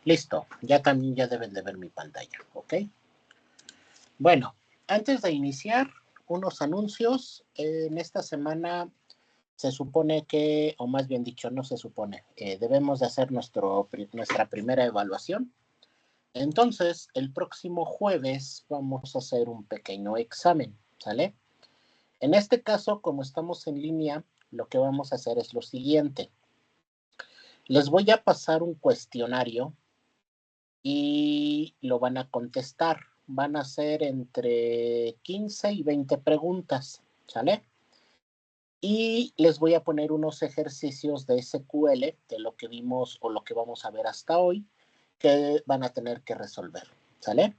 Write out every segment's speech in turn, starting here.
Listo, ya también ya deben de ver mi pantalla, ¿ok? Bueno, antes de iniciar, unos anuncios. En esta semana se supone que, o más bien dicho, no se supone, debemos de hacer nuestra primera evaluación. Entonces, el próximo jueves vamos a hacer un pequeño examen, ¿sale? En este caso, como estamos en línea, lo que vamos a hacer es lo siguiente. Les voy a pasar un cuestionario y lo van a contestar. Van a ser entre 15 y 20 preguntas, ¿sale? Y les voy a poner unos ejercicios de SQL, de lo que vimos o lo que vamos a ver hasta hoy, que van a tener que resolver, ¿sale?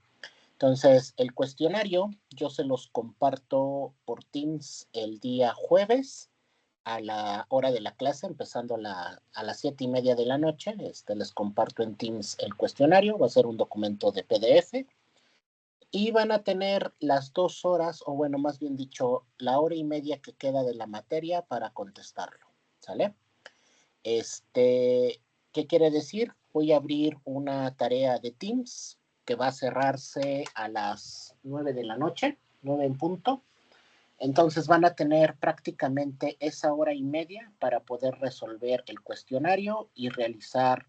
Entonces, el cuestionario yo se los comparto por Teams el día jueves a la hora de la clase, empezando a las 7:30 de la noche. Les comparto en Teams el cuestionario, va a ser un documento de PDF y van a tener las 2 horas, o bueno, más bien dicho, la hora y media que queda de la materia para contestarlo, ¿sale? ¿Qué quiere decir? Voy a abrir una tarea de Teams que va a cerrarse a las 9 de la noche, 9 en punto. Entonces van a tener prácticamente esa hora y media para poder resolver el cuestionario y realizar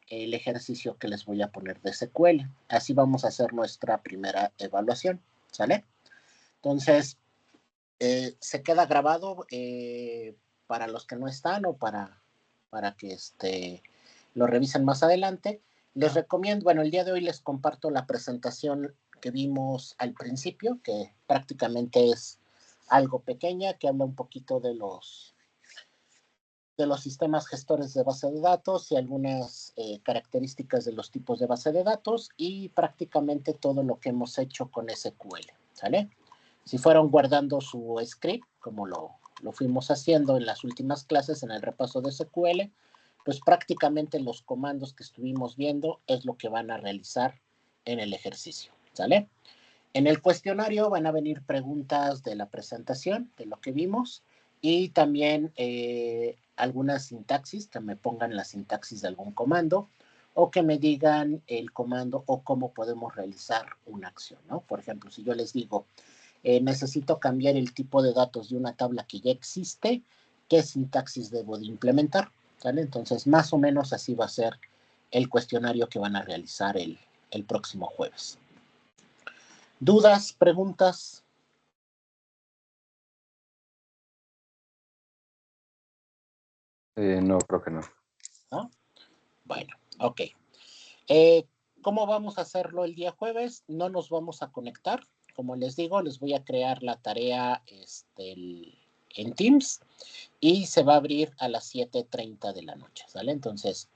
el ejercicio que les voy a poner de SQL. Así vamos a hacer nuestra primera evaluación, ¿sale? Entonces, se queda grabado para los que no están o para que lo revisen más adelante. Les recomiendo, bueno, el día de hoy les comparto la presentación que vimos al principio, que prácticamente es algo pequeña, que habla un poquito de los sistemas gestores de base de datos y algunas características de los tipos de base de datos y prácticamente todo lo que hemos hecho con SQL, ¿sale? Si fueron guardando su script, como lo fuimos haciendo en las últimas clases en el repaso de SQL, pues prácticamente los comandos que estuvimos viendo es lo que van a realizar en el ejercicio, ¿sale? En el cuestionario van a venir preguntas de la presentación, de lo que vimos, y también algunas sintaxis, que me pongan la sintaxis de algún comando, o que me digan el comando o cómo podemos realizar una acción, ¿no? Por ejemplo, si yo les digo, necesito cambiar el tipo de datos de una tabla que ya existe, ¿qué sintaxis debo de implementar? ¿Sale? Entonces, más o menos así va a ser el cuestionario que van a realizar el próximo jueves. ¿Dudas, preguntas? No, creo que no. ¿No? Bueno, ok. ¿Cómo vamos a hacerlo el día jueves? No nos vamos a conectar. Como les digo, les voy a crear la tarea en Teams y se va a abrir a las 7:30 de la noche, ¿sale? Entonces,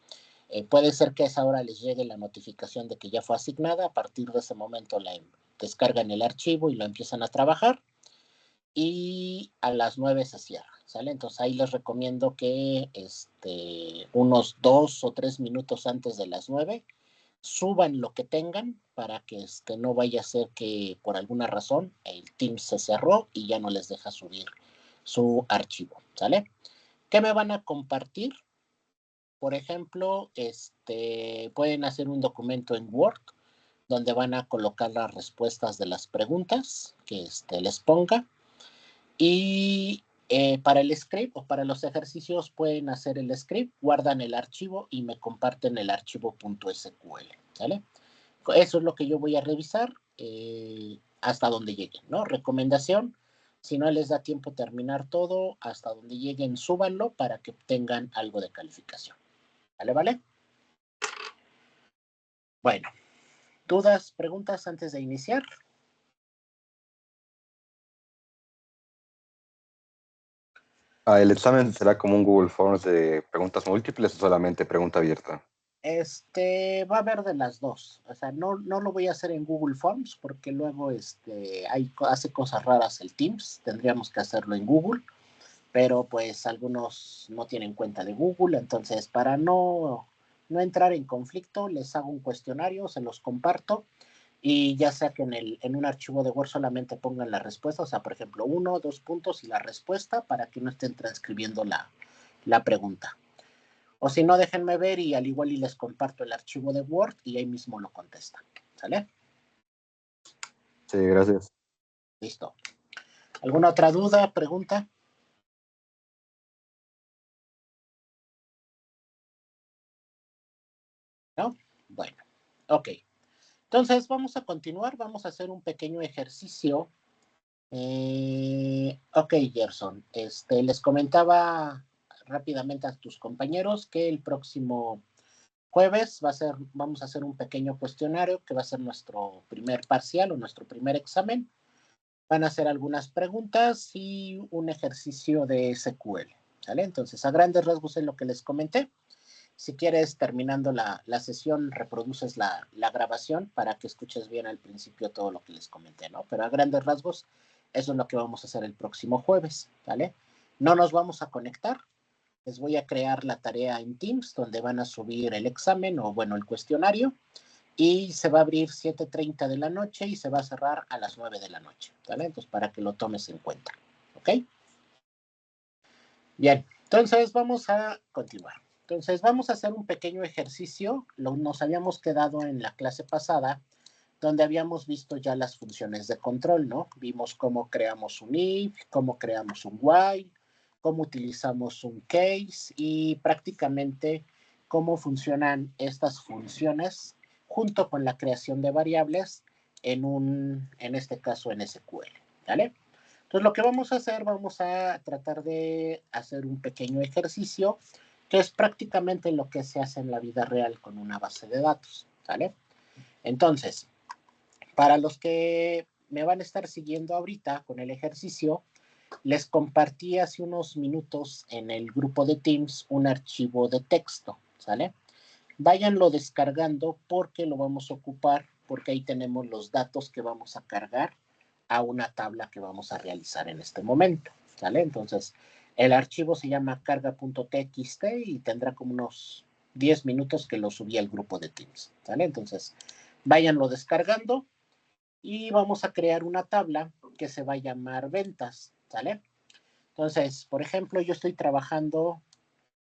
puede ser que a esa hora les llegue la notificación de que ya fue asignada. A partir de ese momento descargan el archivo y lo empiezan a trabajar. Y a las 9 se cierra, ¿sale? Entonces ahí les recomiendo que unos 2 o 3 minutos antes de las 9 suban lo que tengan para que no vaya a ser que por alguna razón el Teams se cerró y ya no les deja subir su archivo, ¿sale? ¿Qué me van a compartir? Por ejemplo, pueden hacer un documento en Word donde van a colocar las respuestas de las preguntas que les ponga. Y para el script o para los ejercicios pueden hacer el script, guardan el archivo y me comparten el archivo .sql, ¿sale? Eso es lo que yo voy a revisar hasta donde lleguen, ¿no? Recomendación, si no les da tiempo terminar todo, hasta donde lleguen, súbanlo para que tengan algo de calificación. ¿Vale, vale? Bueno, ¿dudas, preguntas antes de iniciar? ¿El examen será como un Google Forms de preguntas múltiples o solamente pregunta abierta? Va a haber de las dos. O sea, no lo voy a hacer en Google Forms porque luego hace cosas raras el Teams. Tendríamos que hacerlo en Google, pero pues algunos no tienen cuenta de Google. Entonces, para no entrar en conflicto, les hago un cuestionario, se los comparto y ya sea que en un archivo de Word solamente pongan la respuesta, o sea, por ejemplo, 1, 2 puntos y la respuesta para que no estén transcribiendo la pregunta. O si no, déjenme ver y al igual y les comparto el archivo de Word y ahí mismo lo contestan. ¿Sale? Sí, gracias. Listo. ¿Alguna otra duda, pregunta? ¿No? Bueno, ok. Entonces vamos a continuar, vamos a hacer un pequeño ejercicio. Ok, Gerson, les comentaba rápidamente a tus compañeros que el próximo jueves vamos a hacer un pequeño cuestionario que va a ser nuestro primer parcial o nuestro primer examen. Van a hacer algunas preguntas y un ejercicio de SQL, ¿sale? Entonces, a grandes rasgos es lo que les comenté. Si quieres, terminando la sesión, reproduces la grabación para que escuches bien al principio todo lo que les comenté, ¿no? Pero a grandes rasgos, eso es lo que vamos a hacer el próximo jueves, ¿vale? No nos vamos a conectar. Les voy a crear la tarea en Teams, donde van a subir el examen o, bueno, el cuestionario. Y se va a abrir 7:30 de la noche y se va a cerrar a las 9 de la noche, ¿vale? Entonces, para que lo tomes en cuenta, ¿ok? Bien, entonces vamos a continuar. Entonces vamos a hacer un pequeño ejercicio. Nos habíamos quedado en la clase pasada donde habíamos visto ya las funciones de control, ¿no? Vimos cómo creamos un if, cómo creamos un while, cómo utilizamos un case y prácticamente cómo funcionan estas funciones junto con la creación de variables en este caso en SQL, ¿vale? Entonces, lo que vamos a hacer, vamos a tratar de hacer un pequeño ejercicio que es prácticamente lo que se hace en la vida real con una base de datos, ¿vale? Entonces, para los que me van a estar siguiendo ahorita con el ejercicio, les compartí hace unos minutos en el grupo de Teams un archivo de texto, ¿sale? Váyanlo descargando porque lo vamos a ocupar, porque ahí tenemos los datos que vamos a cargar a una tabla que vamos a realizar en este momento, ¿sale? Entonces, el archivo se llama carga.txt y tendrá como unos 10 minutos que lo subí al grupo de Teams, ¿sale? Entonces, váyanlo descargando y vamos a crear una tabla que se va a llamar ventas, ¿sale? Entonces, por ejemplo, yo estoy trabajando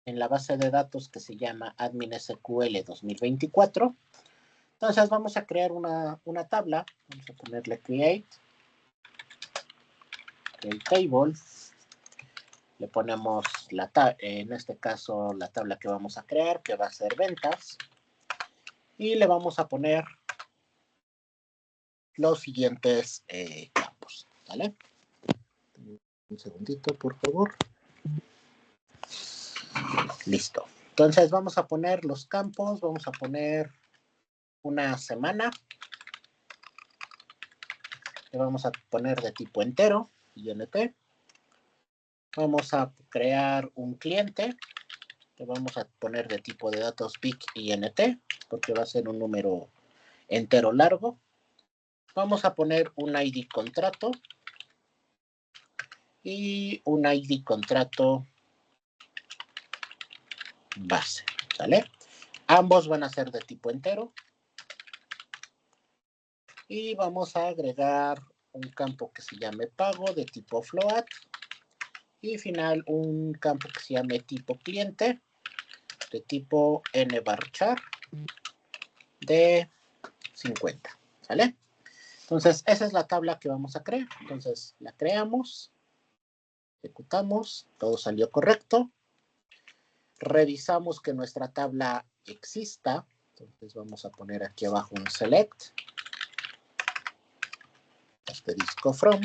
en la base de datos que se llama Admin SQL 2024. Entonces vamos a crear una tabla, vamos a ponerle create table, le ponemos en este caso la tabla que vamos a crear, que va a ser ventas, y le vamos a poner los siguientes campos, ¿vale? Un segundito, por favor. Listo. Entonces vamos a poner los campos, vamos a poner una semana, le vamos a poner de tipo entero, INT. Vamos a crear un cliente, que vamos a poner de tipo de datos big INT, porque va a ser un número entero largo. Vamos a poner un ID contrato y un ID contrato base, ¿sale? Ambos van a ser de tipo entero. Y vamos a agregar un campo que se llame pago de tipo float. Y final un campo que se llame tipo cliente de tipo nvarchar de 50, ¿sale? Entonces, esa es la tabla que vamos a crear. Entonces, la creamos, ejecutamos, todo salió correcto. Revisamos que nuestra tabla exista. Entonces, vamos a poner aquí abajo un select, asterisco from.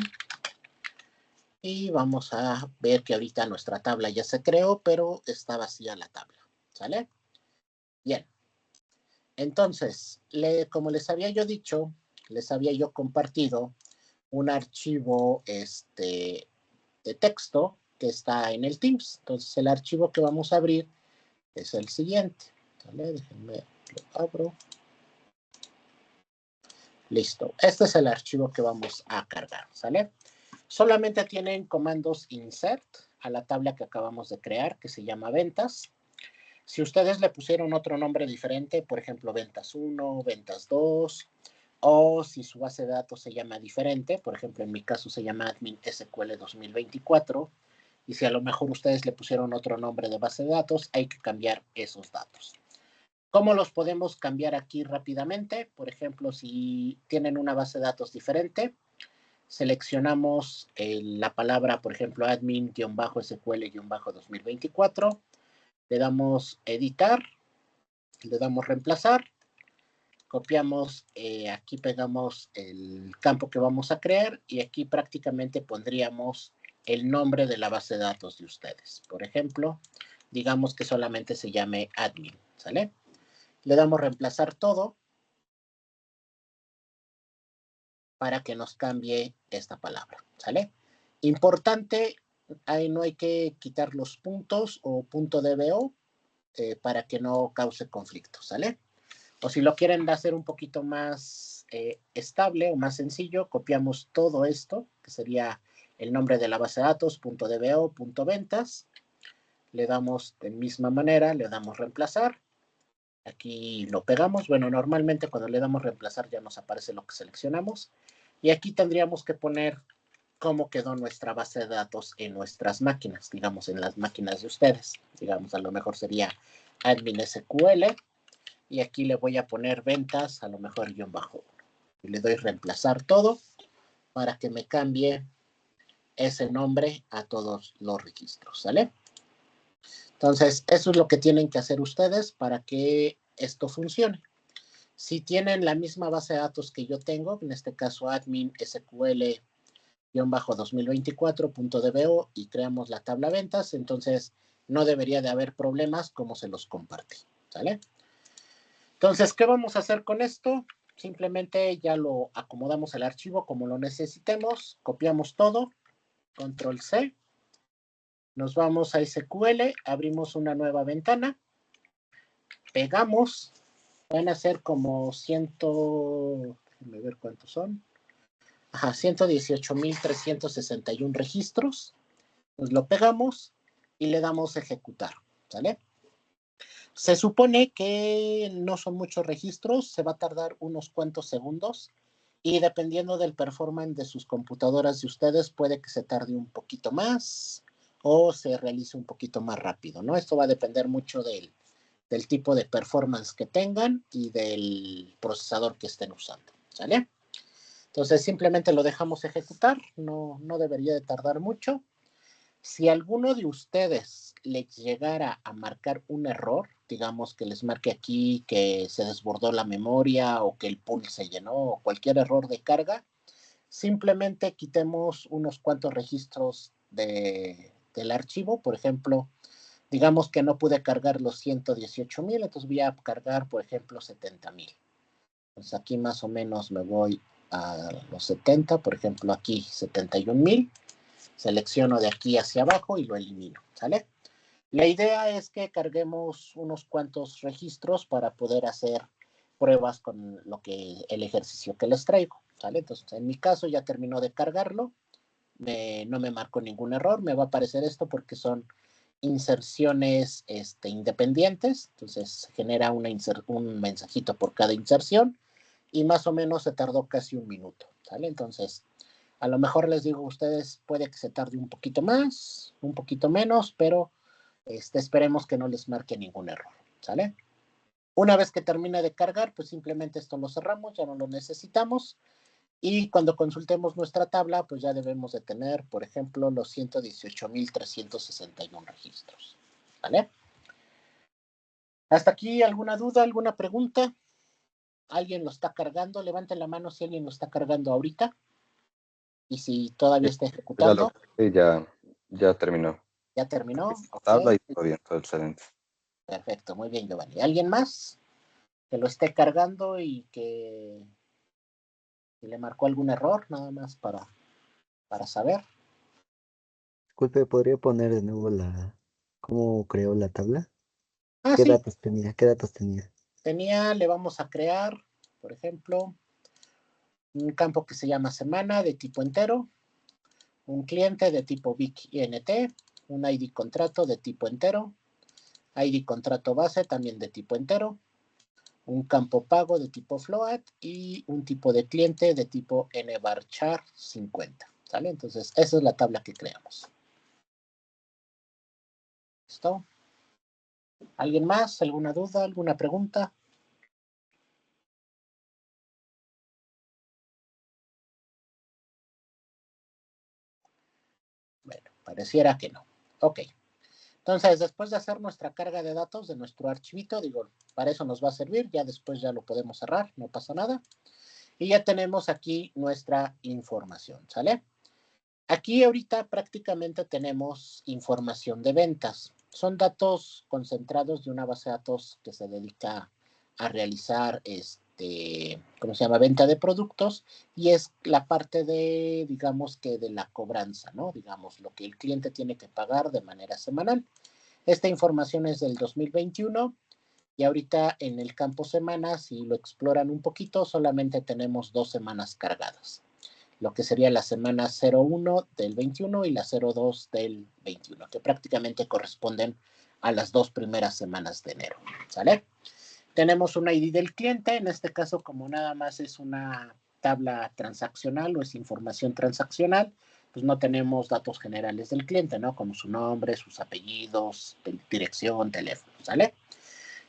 Y vamos a ver que ahorita nuestra tabla ya se creó, pero está vacía la tabla, ¿sale? Bien. Entonces, como les había yo dicho, les había yo compartido un archivo de texto que está en el Teams. Entonces, el archivo que vamos a abrir es el siguiente. ¿Vale? Déjenme, lo abro. Listo. Este es el archivo que vamos a cargar, ¿sale? Solamente tienen comandos insert a la tabla que acabamos de crear, que se llama ventas. Si ustedes le pusieron otro nombre diferente, por ejemplo, ventas 1, ventas 2, o si su base de datos se llama diferente, por ejemplo, en mi caso se llama Admin SQL 2024, Y si a lo mejor ustedes le pusieron otro nombre de base de datos, hay que cambiar esos datos. ¿Cómo los podemos cambiar aquí rápidamente? Por ejemplo, si tienen una base de datos diferente, seleccionamos la palabra, por ejemplo, admin-sql-2024, le damos editar, le damos reemplazar, copiamos, aquí pegamos el campo que vamos a crear y aquí prácticamente pondríamos el nombre de la base de datos de ustedes. Por ejemplo, digamos que solamente se llame admin, ¿sale? Le damos reemplazar todo para que nos cambie esta palabra, ¿sale? Importante, ahí no hay que quitar los puntos o punto DBO para que no cause conflicto, ¿sale? O si lo quieren hacer un poquito más estable o más sencillo, copiamos todo esto, que sería el nombre de la base de datos, punto DBO, punto ventas. Le damos de misma manera, le damos reemplazar. Aquí lo pegamos. Bueno, normalmente cuando le damos reemplazar ya nos aparece lo que seleccionamos. Y aquí tendríamos que poner cómo quedó nuestra base de datos en nuestras máquinas, digamos, en las máquinas de ustedes. Digamos, a lo mejor sería admin SQL. Y aquí le voy a poner ventas, a lo mejor guión bajo. Y le doy reemplazar todo para que me cambie ese nombre a todos los registros, ¿sale? Entonces, eso es lo que tienen que hacer ustedes para que esto funcione. Si tienen la misma base de datos que yo tengo, en este caso admin SQL-2024.dbo y creamos la tabla ventas, entonces no debería de haber problemas como se los compartí, ¿sale? Entonces, ¿qué vamos a hacer con esto? Simplemente ya lo acomodamos el archivo como lo necesitemos, copiamos todo, control C, nos vamos a SQL, abrimos una nueva ventana, pegamos, van a ser como déjenme ver cuántos son, 118,361 registros, nos lo pegamos y le damos ejecutar, ¿sale? Se supone que no son muchos registros, se va a tardar unos cuantos segundos y dependiendo del performance de sus computadoras de ustedes puede que se tarde un poquito más o se realice un poquito más rápido, ¿no? Esto va a depender mucho del tipo de performance que tengan y del procesador que estén usando, ¿sale? Entonces simplemente lo dejamos ejecutar, no debería de tardar mucho. Si alguno de ustedes les llegara a marcar un error, digamos que les marque aquí que se desbordó la memoria o que el pool se llenó o cualquier error de carga, simplemente quitemos unos cuantos registros del archivo. Por ejemplo, digamos que no pude cargar los 118,000, entonces voy a cargar, por ejemplo, 70,000. Entonces aquí más o menos me voy a los 70, por ejemplo aquí 71,000. Selecciono de aquí hacia abajo y lo elimino, ¿sale? La idea es que carguemos unos cuantos registros para poder hacer pruebas con el ejercicio que les traigo, ¿sale? Entonces, en mi caso ya terminó de cargarlo, no me marcó ningún error, me va a aparecer esto porque son inserciones independientes, entonces genera un mensajito por cada inserción y más o menos se tardó casi un minuto, ¿sale? Entonces, a lo mejor les digo a ustedes, puede que se tarde un poquito más, un poquito menos, pero esperemos que no les marque ningún error, ¿sale? Una vez que termine de cargar, pues simplemente esto lo cerramos, ya no lo necesitamos. Y cuando consultemos nuestra tabla, pues ya debemos de tener, por ejemplo, los 118,361 registros, ¿vale? ¿Hasta aquí alguna duda, alguna pregunta? ¿Alguien lo está cargando? Levanten la mano si alguien lo está cargando ahorita. Y si todavía está ejecutando. Ya terminó. ¿Ya terminó? Tabla Ok. y todo bien, todo excelente. Perfecto, muy bien, Giovanni. ¿Alguien más que lo esté cargando y que le marcó algún error? Nada más para saber. Disculpe, ¿podría poner de nuevo cómo creó la tabla? Ah, ¿Qué sí. datos tenía? ¿Qué datos tenía? Le vamos a crear, por ejemplo, un campo que se llama semana de tipo entero, un cliente de tipo BIC-INT, un ID contrato de tipo entero, ID contrato base también de tipo entero, un campo pago de tipo float y un tipo de cliente de tipo nvarchar 50, ¿sale? Entonces, esa es la tabla que creamos. ¿Listo? ¿Alguien más? ¿Alguna duda? ¿Alguna pregunta? Bueno, pareciera que no. Ok. Entonces, después de hacer nuestra carga de datos de nuestro archivito, digo, para eso nos va a servir, ya después ya lo podemos cerrar, no pasa nada. Y ya tenemos aquí nuestra información, ¿sale? Aquí ahorita prácticamente tenemos información de ventas. Son datos concentrados de una base de datos que se dedica a realizar, ¿cómo se llama? Venta de productos, y es la parte de, digamos que de la cobranza, ¿no? Digamos, lo que el cliente tiene que pagar de manera semanal. Esta información es del 2021 y ahorita en el campo semanas, si lo exploran un poquito, solamente tenemos 2 semanas cargadas. Lo que sería la semana 01 del 21 y la 02 del 21, que prácticamente corresponden a las 2 primeras semanas de enero, ¿sale? Tenemos un ID del cliente, en este caso como nada más es una tabla transaccional o es información transaccional, pues no tenemos datos generales del cliente, ¿no? Como su nombre, sus apellidos, dirección, teléfono, ¿sale?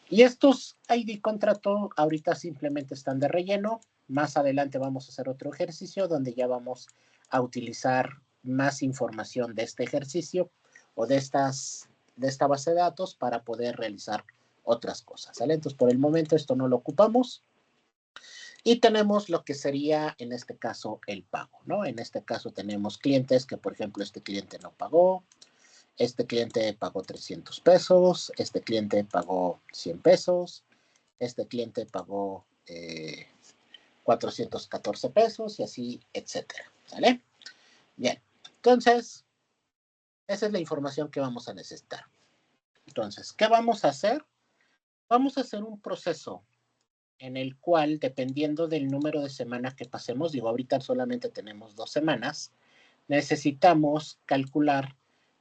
Y estos ID contrato ahorita simplemente están de relleno. Más adelante vamos a hacer otro ejercicio donde ya vamos a utilizar más información de este ejercicio o de esta base de datos para poder realizar otras cosas, ¿sale? Entonces, por el momento esto no lo ocupamos. Y tenemos lo que sería, en este caso, el pago, ¿no? En este caso tenemos clientes que, por ejemplo, este cliente no pagó, este cliente pagó 300 pesos, este cliente pagó 100 pesos, este cliente pagó 414 pesos y así, etcétera, ¿sale? Bien, entonces, esa es la información que vamos a necesitar. Entonces, ¿qué vamos a hacer? Vamos a hacer un proceso en el cual, dependiendo del número de semanas que pasemos, digo, ahorita solamente tenemos 2 semanas, necesitamos calcular,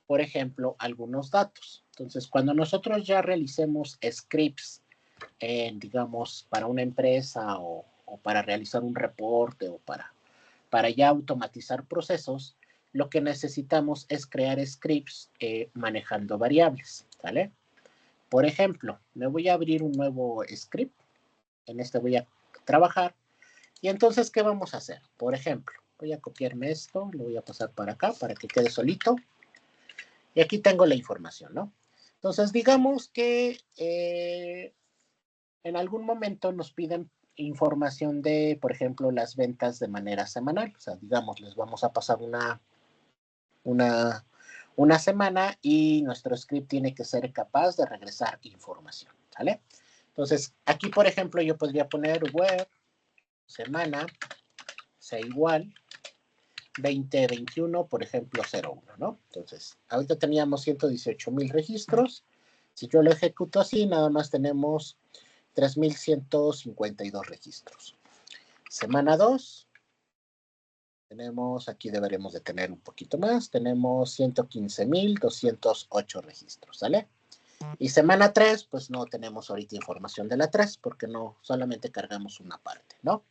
por ejemplo, algunos datos. Entonces, cuando nosotros ya realicemos scripts, digamos, para una empresa o para realizar un reporte o para ya automatizar procesos, lo que necesitamos es crear scripts manejando variables, ¿vale? Por ejemplo, me voy a abrir un nuevo script, en este voy a trabajar, y entonces, ¿qué vamos a hacer? Por ejemplo, voy a copiarme esto, lo voy a pasar para acá para que quede solito, y aquí tengo la información, ¿no? Entonces, digamos que en algún momento nos piden información de, por ejemplo, las ventas de manera semanal. O sea, digamos, les vamos a pasar una semana y nuestro script tiene que ser capaz de regresar información, ¿vale? Entonces, aquí, por ejemplo, yo podría poner web semana sea igual 2021, por ejemplo, 01, ¿no? Entonces, ahorita teníamos 118,000 registros. Si yo lo ejecuto así, nada más tenemos 3,152 registros. Semana 2, tenemos, aquí deberemos de tener un poquito más, tenemos 115,208 registros, ¿sale? Y semana 3, pues no tenemos ahorita información de la 3 porque no, solamente cargamos una parte, ¿no?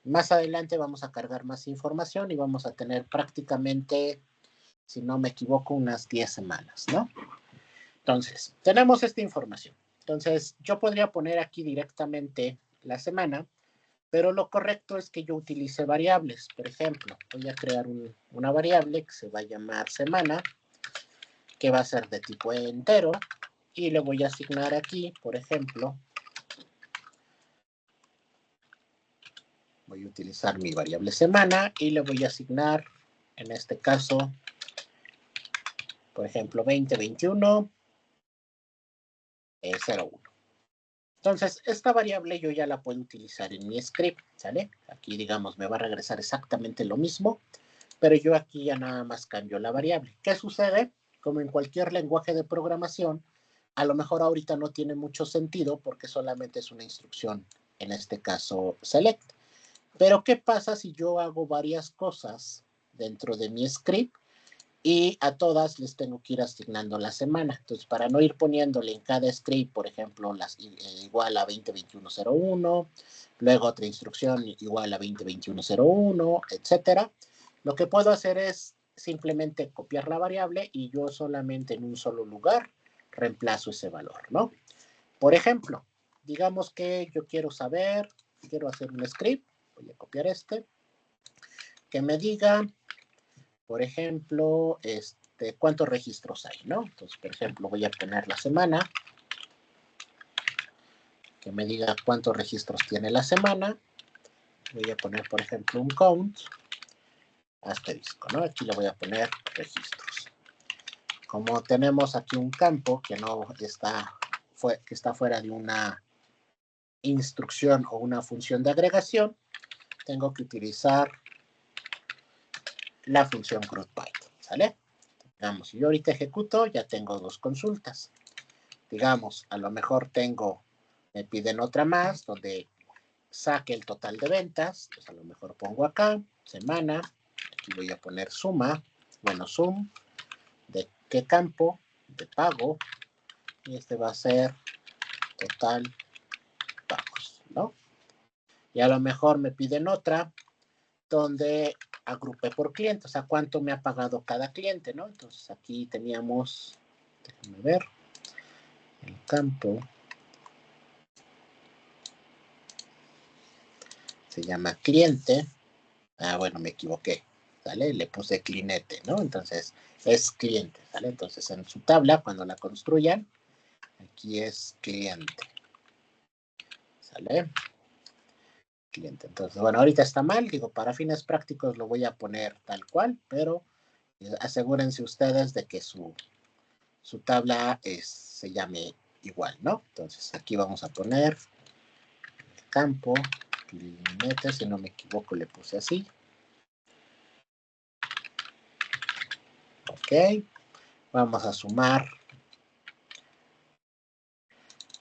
Más adelante vamos a cargar más información y vamos a tener prácticamente, si no me equivoco, unas 10 semanas, ¿no? Entonces, tenemos esta información. Entonces, yo podría poner aquí directamente la semana, pero lo correcto es que yo utilice variables. Por ejemplo, voy a crear una variable que se va a llamar semana, que va a ser de tipo entero, y le voy a asignar aquí, por ejemplo, voy a utilizar mi variable semana y le voy a asignar, en este caso, por ejemplo, 2021 01. Entonces, esta variable yo ya la puedo utilizar en mi script, ¿sale? Aquí, digamos, me va a regresar exactamente lo mismo, pero yo aquí ya nada más cambio la variable. ¿Qué sucede? Como en cualquier lenguaje de programación, a lo mejor ahorita no tiene mucho sentido porque solamente es una instrucción, en este caso, select. Pero, ¿qué pasa si yo hago varias cosas dentro de mi script y a todas les tengo que ir asignando la semana? Entonces, para no ir poniéndole en cada script, por ejemplo, igual a 2021.01, luego otra instrucción igual a 2021.01, etcétera, lo que puedo hacer es simplemente copiar la variable y yo solamente en un solo lugar reemplazo ese valor, ¿no? Por ejemplo, digamos que yo quiero saber, quiero hacer un script, voy a copiar que me diga, por ejemplo, cuántos registros hay, ¿no? Entonces, por ejemplo, voy a poner la semana, que me diga cuántos registros tiene la semana. Voy a poner, por ejemplo, un count, asterisco, ¿no? Aquí le voy a poner registros. Como tenemos aquí un campo que no está, que está fuera de una instrucción o una función de agregación, tengo que utilizar la función CRUD-Python, ¿sale? Digamos, si yo ahorita ejecuto, ya tengo 2 consultas. Digamos, a lo mejor me piden otra más, donde saque el total de ventas, pues a lo mejor pongo acá, semana, aquí voy a poner suma, sum, de qué campo, de pago, y va a ser total pagos, ¿no? Y a lo mejor me piden otra, donde agrupé por cliente, o sea, cuánto me ha pagado cada cliente, ¿no? Entonces aquí teníamos, déjenme ver, el campo se llama cliente. Bueno, me equivoqué, ¿sale? Le puse clinete, ¿no? Entonces, es cliente, ¿sale? Entonces, en su tabla, cuando la construyan, aquí es cliente, ¿sale? Cliente. Entonces, bueno, ahorita está mal, digo, para fines prácticos lo voy a poner tal cual, pero asegúrense ustedes de que su tabla se llame igual, ¿no? Entonces, aquí vamos a poner el campo, clinete, si no me equivoco, le puse así. Ok, vamos a sumar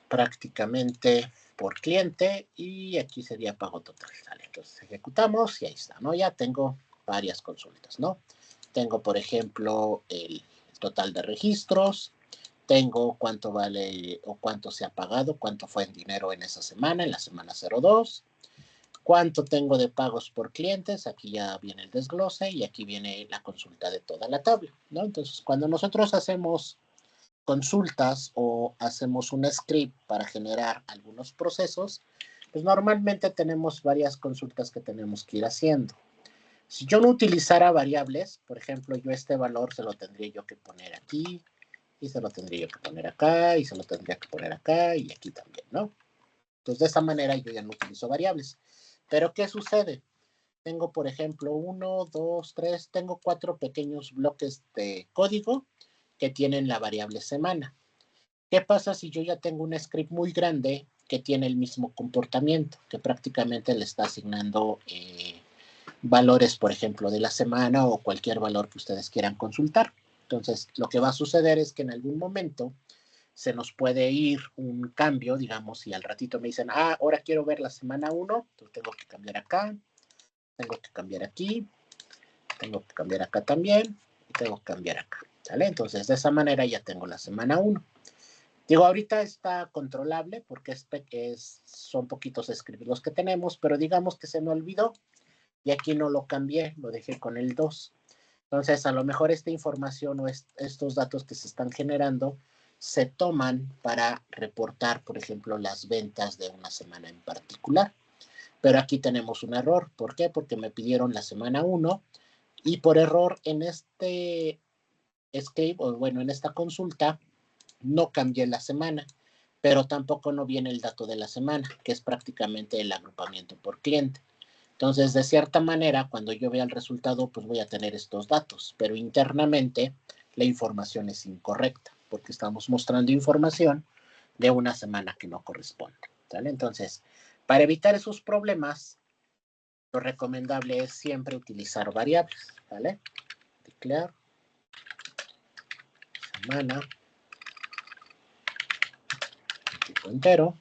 prácticamente por cliente y aquí sería pago total, ¿sale? Entonces ejecutamos y ahí está, ¿no? Ya tengo varias consultas, ¿no? Tengo, por ejemplo, el total de registros, tengo cuánto vale o cuánto se ha pagado, cuánto fue en dinero en esa semana, en la semana 02, cuánto tengo de pagos por clientes, aquí ya viene el desglose y aquí viene la consulta de toda la tabla, ¿no? Entonces, cuando nosotros hacemos consultas o hacemos un script para generar algunos procesos, pues normalmente tenemos varias consultas que tenemos que ir haciendo. Si yo no utilizara variables, por ejemplo, yo este valor se lo tendría yo que poner aquí, y se lo tendría yo que poner acá, y se lo tendría que poner acá, y aquí también, ¿no? Entonces, de esa manera yo ya no utilizo variables. Pero, ¿qué sucede? Tengo, por ejemplo, 1, 2, 3, tengo 4 pequeños bloques de código que tienen la variable semana. ¿Qué pasa si yo ya tengo un script muy grande que tiene el mismo comportamiento, que prácticamente le está asignando valores, por ejemplo, de la semana o cualquier valor que ustedes quieran consultar? Entonces, lo que va a suceder es que en algún momento se nos puede ir un cambio, digamos, si al ratito me dicen, ahora quiero ver la semana 1, entonces tengo que cambiar acá, tengo que cambiar aquí, tengo que cambiar acá también, y tengo que cambiar acá, ¿sale? Entonces, de esa manera ya tengo la semana 1. Digo, ahorita está controlable porque son poquitos scripts los que tenemos, pero digamos que se me olvidó y aquí no lo cambié, lo dejé con el 2. Entonces, a lo mejor esta información o estos datos que se están generando se toman para reportar, por ejemplo, las ventas de una semana en particular. Pero aquí tenemos un error. ¿Por qué? Porque me pidieron la semana 1 y por error en este script, o bueno, en esta consulta, no cambié la semana, pero tampoco no viene el dato de la semana, que es prácticamente el agrupamiento por cliente. Entonces, de cierta manera, cuando yo vea el resultado, pues voy a tener estos datos, pero internamente la información es incorrecta, porque estamos mostrando información de una semana que no corresponde, ¿sale? Entonces, para evitar esos problemas, lo recomendable es siempre utilizar variables, ¿vale? Declare semana, tipo entero,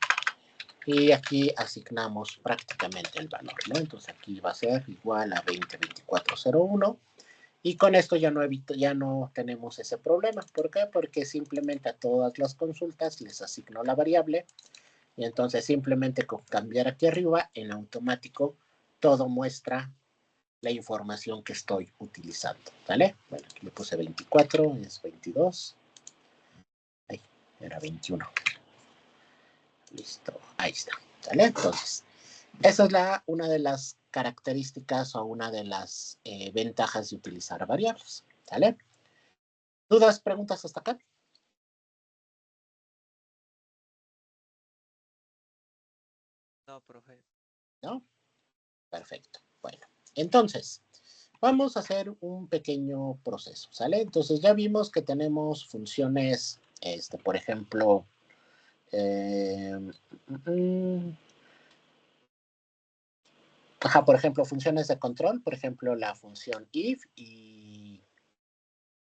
y aquí asignamos prácticamente el valor, ¿no? Entonces aquí va a ser igual a 202401 y con esto ya no tenemos ese problema. ¿Por qué? Porque simplemente a todas las consultas les asigno la variable y entonces simplemente con cambiar aquí arriba en automático todo muestra la información que estoy utilizando, ¿vale? Bueno, aquí le puse 24, es 22. Ahí, Era 21. Listo, ahí está. ¿Sale? Entonces, esa es una de las características o una de las ventajas de utilizar variables. ¿Sale? ¿Dudas, preguntas hasta acá? No, profe. ¿No? Perfecto. Bueno, entonces, vamos a hacer un pequeño proceso, ¿sale? Entonces, ya vimos que tenemos funciones, por ejemplo, por ejemplo, funciones de control, por ejemplo, la función if y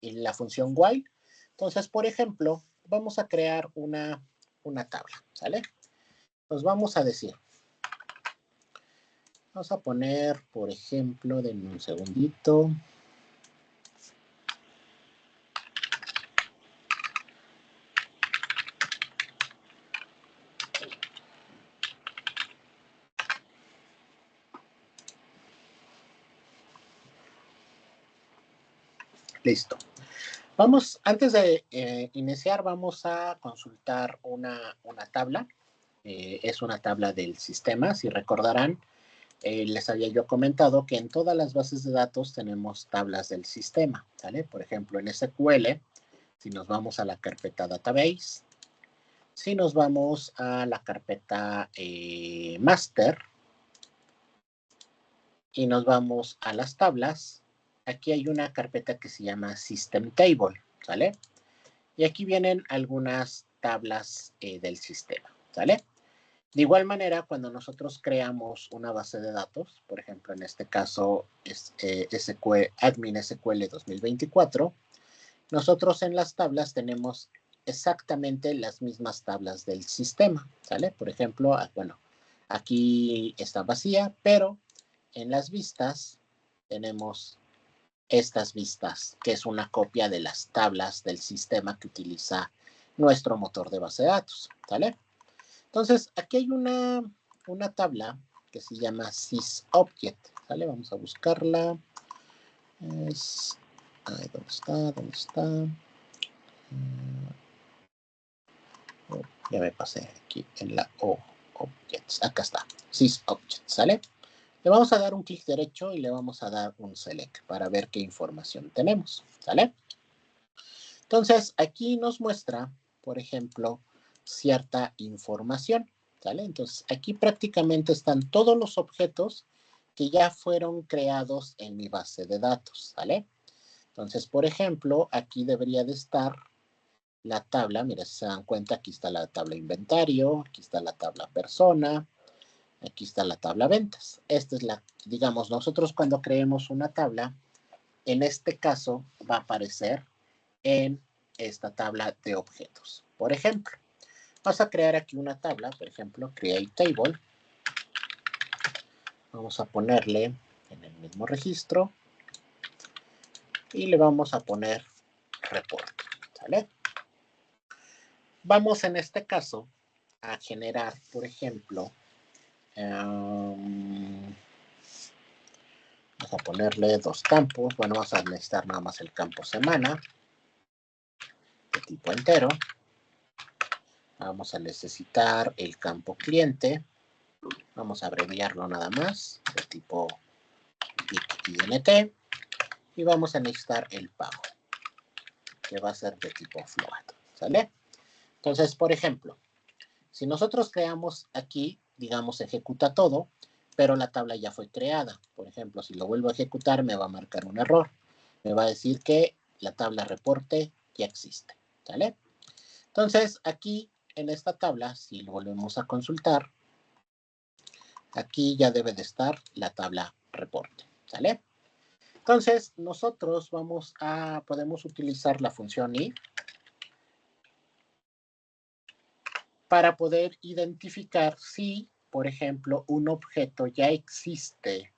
la función while. Entonces, por ejemplo, vamos a crear una tabla, ¿sale? Nos vamos a decir, vamos a poner, por ejemplo, denme un segundito. Listo. Vamos, antes de iniciar, vamos a consultar una tabla. Es una tabla del sistema. Si recordarán, les había yo comentado que en todas las bases de datos tenemos tablas del sistema, ¿vale? Por ejemplo, en SQL, si nos vamos a la carpeta Database, si nos vamos a la carpeta Master y nos vamos a las tablas, aquí hay una carpeta que se llama System Table, ¿sale? Y aquí vienen algunas tablas del sistema, ¿sale? De igual manera, cuando nosotros creamos una base de datos, por ejemplo, en este caso es Admin SQL 2024, nosotros en las tablas tenemos exactamente las mismas tablas del sistema, ¿sale? Por ejemplo, bueno, aquí está vacía, pero en las vistas tenemos estas vistas, que es una copia de las tablas del sistema que utiliza nuestro motor de base de datos, ¿sale? Entonces, aquí hay una tabla que se llama sysobject, ¿sale? Vamos a buscarla. ¿Dónde está? ¿Dónde está? Ya me pasé aquí en la objects. Acá está, sysobject, ¿sale? Le vamos a dar un clic derecho y le vamos a dar un select para ver qué información tenemos, ¿sale? Entonces, aquí nos muestra, por ejemplo, cierta información, ¿sale? Entonces, aquí prácticamente están todos los objetos que ya fueron creados en mi base de datos, ¿sale? Entonces, por ejemplo, aquí debería de estar la tabla, mira, si se dan cuenta, aquí está la tabla inventario, aquí está la tabla persona, aquí está la tabla ventas. Esta es digamos, nosotros cuando creemos una tabla, en este caso va a aparecer en esta tabla de objetos. Por ejemplo, vamos a crear aquí una tabla, por ejemplo, create table. Vamos a ponerle en el mismo registro y le vamos a poner report, ¿sale? Vamos en este caso a generar, por ejemplo, vamos a ponerle 2 campos. Bueno, vamos a necesitar nada más el campo semana de tipo entero. Vamos a necesitar el campo cliente. Vamos a abreviarlo nada más de tipo INT. Y vamos a necesitar el pago, que va a ser de tipo float, ¿sale? Entonces, por ejemplo, si nosotros creamos aquí, digamos, ejecuta todo, pero la tabla ya fue creada. Por ejemplo, si lo vuelvo a ejecutar, me va a marcar un error. Me va a decir que la tabla reporte ya existe, ¿sale? Entonces, aquí en esta tabla, si lo volvemos a consultar, aquí ya debe de estar la tabla reporte, ¿sale? Entonces, nosotros podemos utilizar la función if para poder identificar si, por ejemplo, un objeto ya existe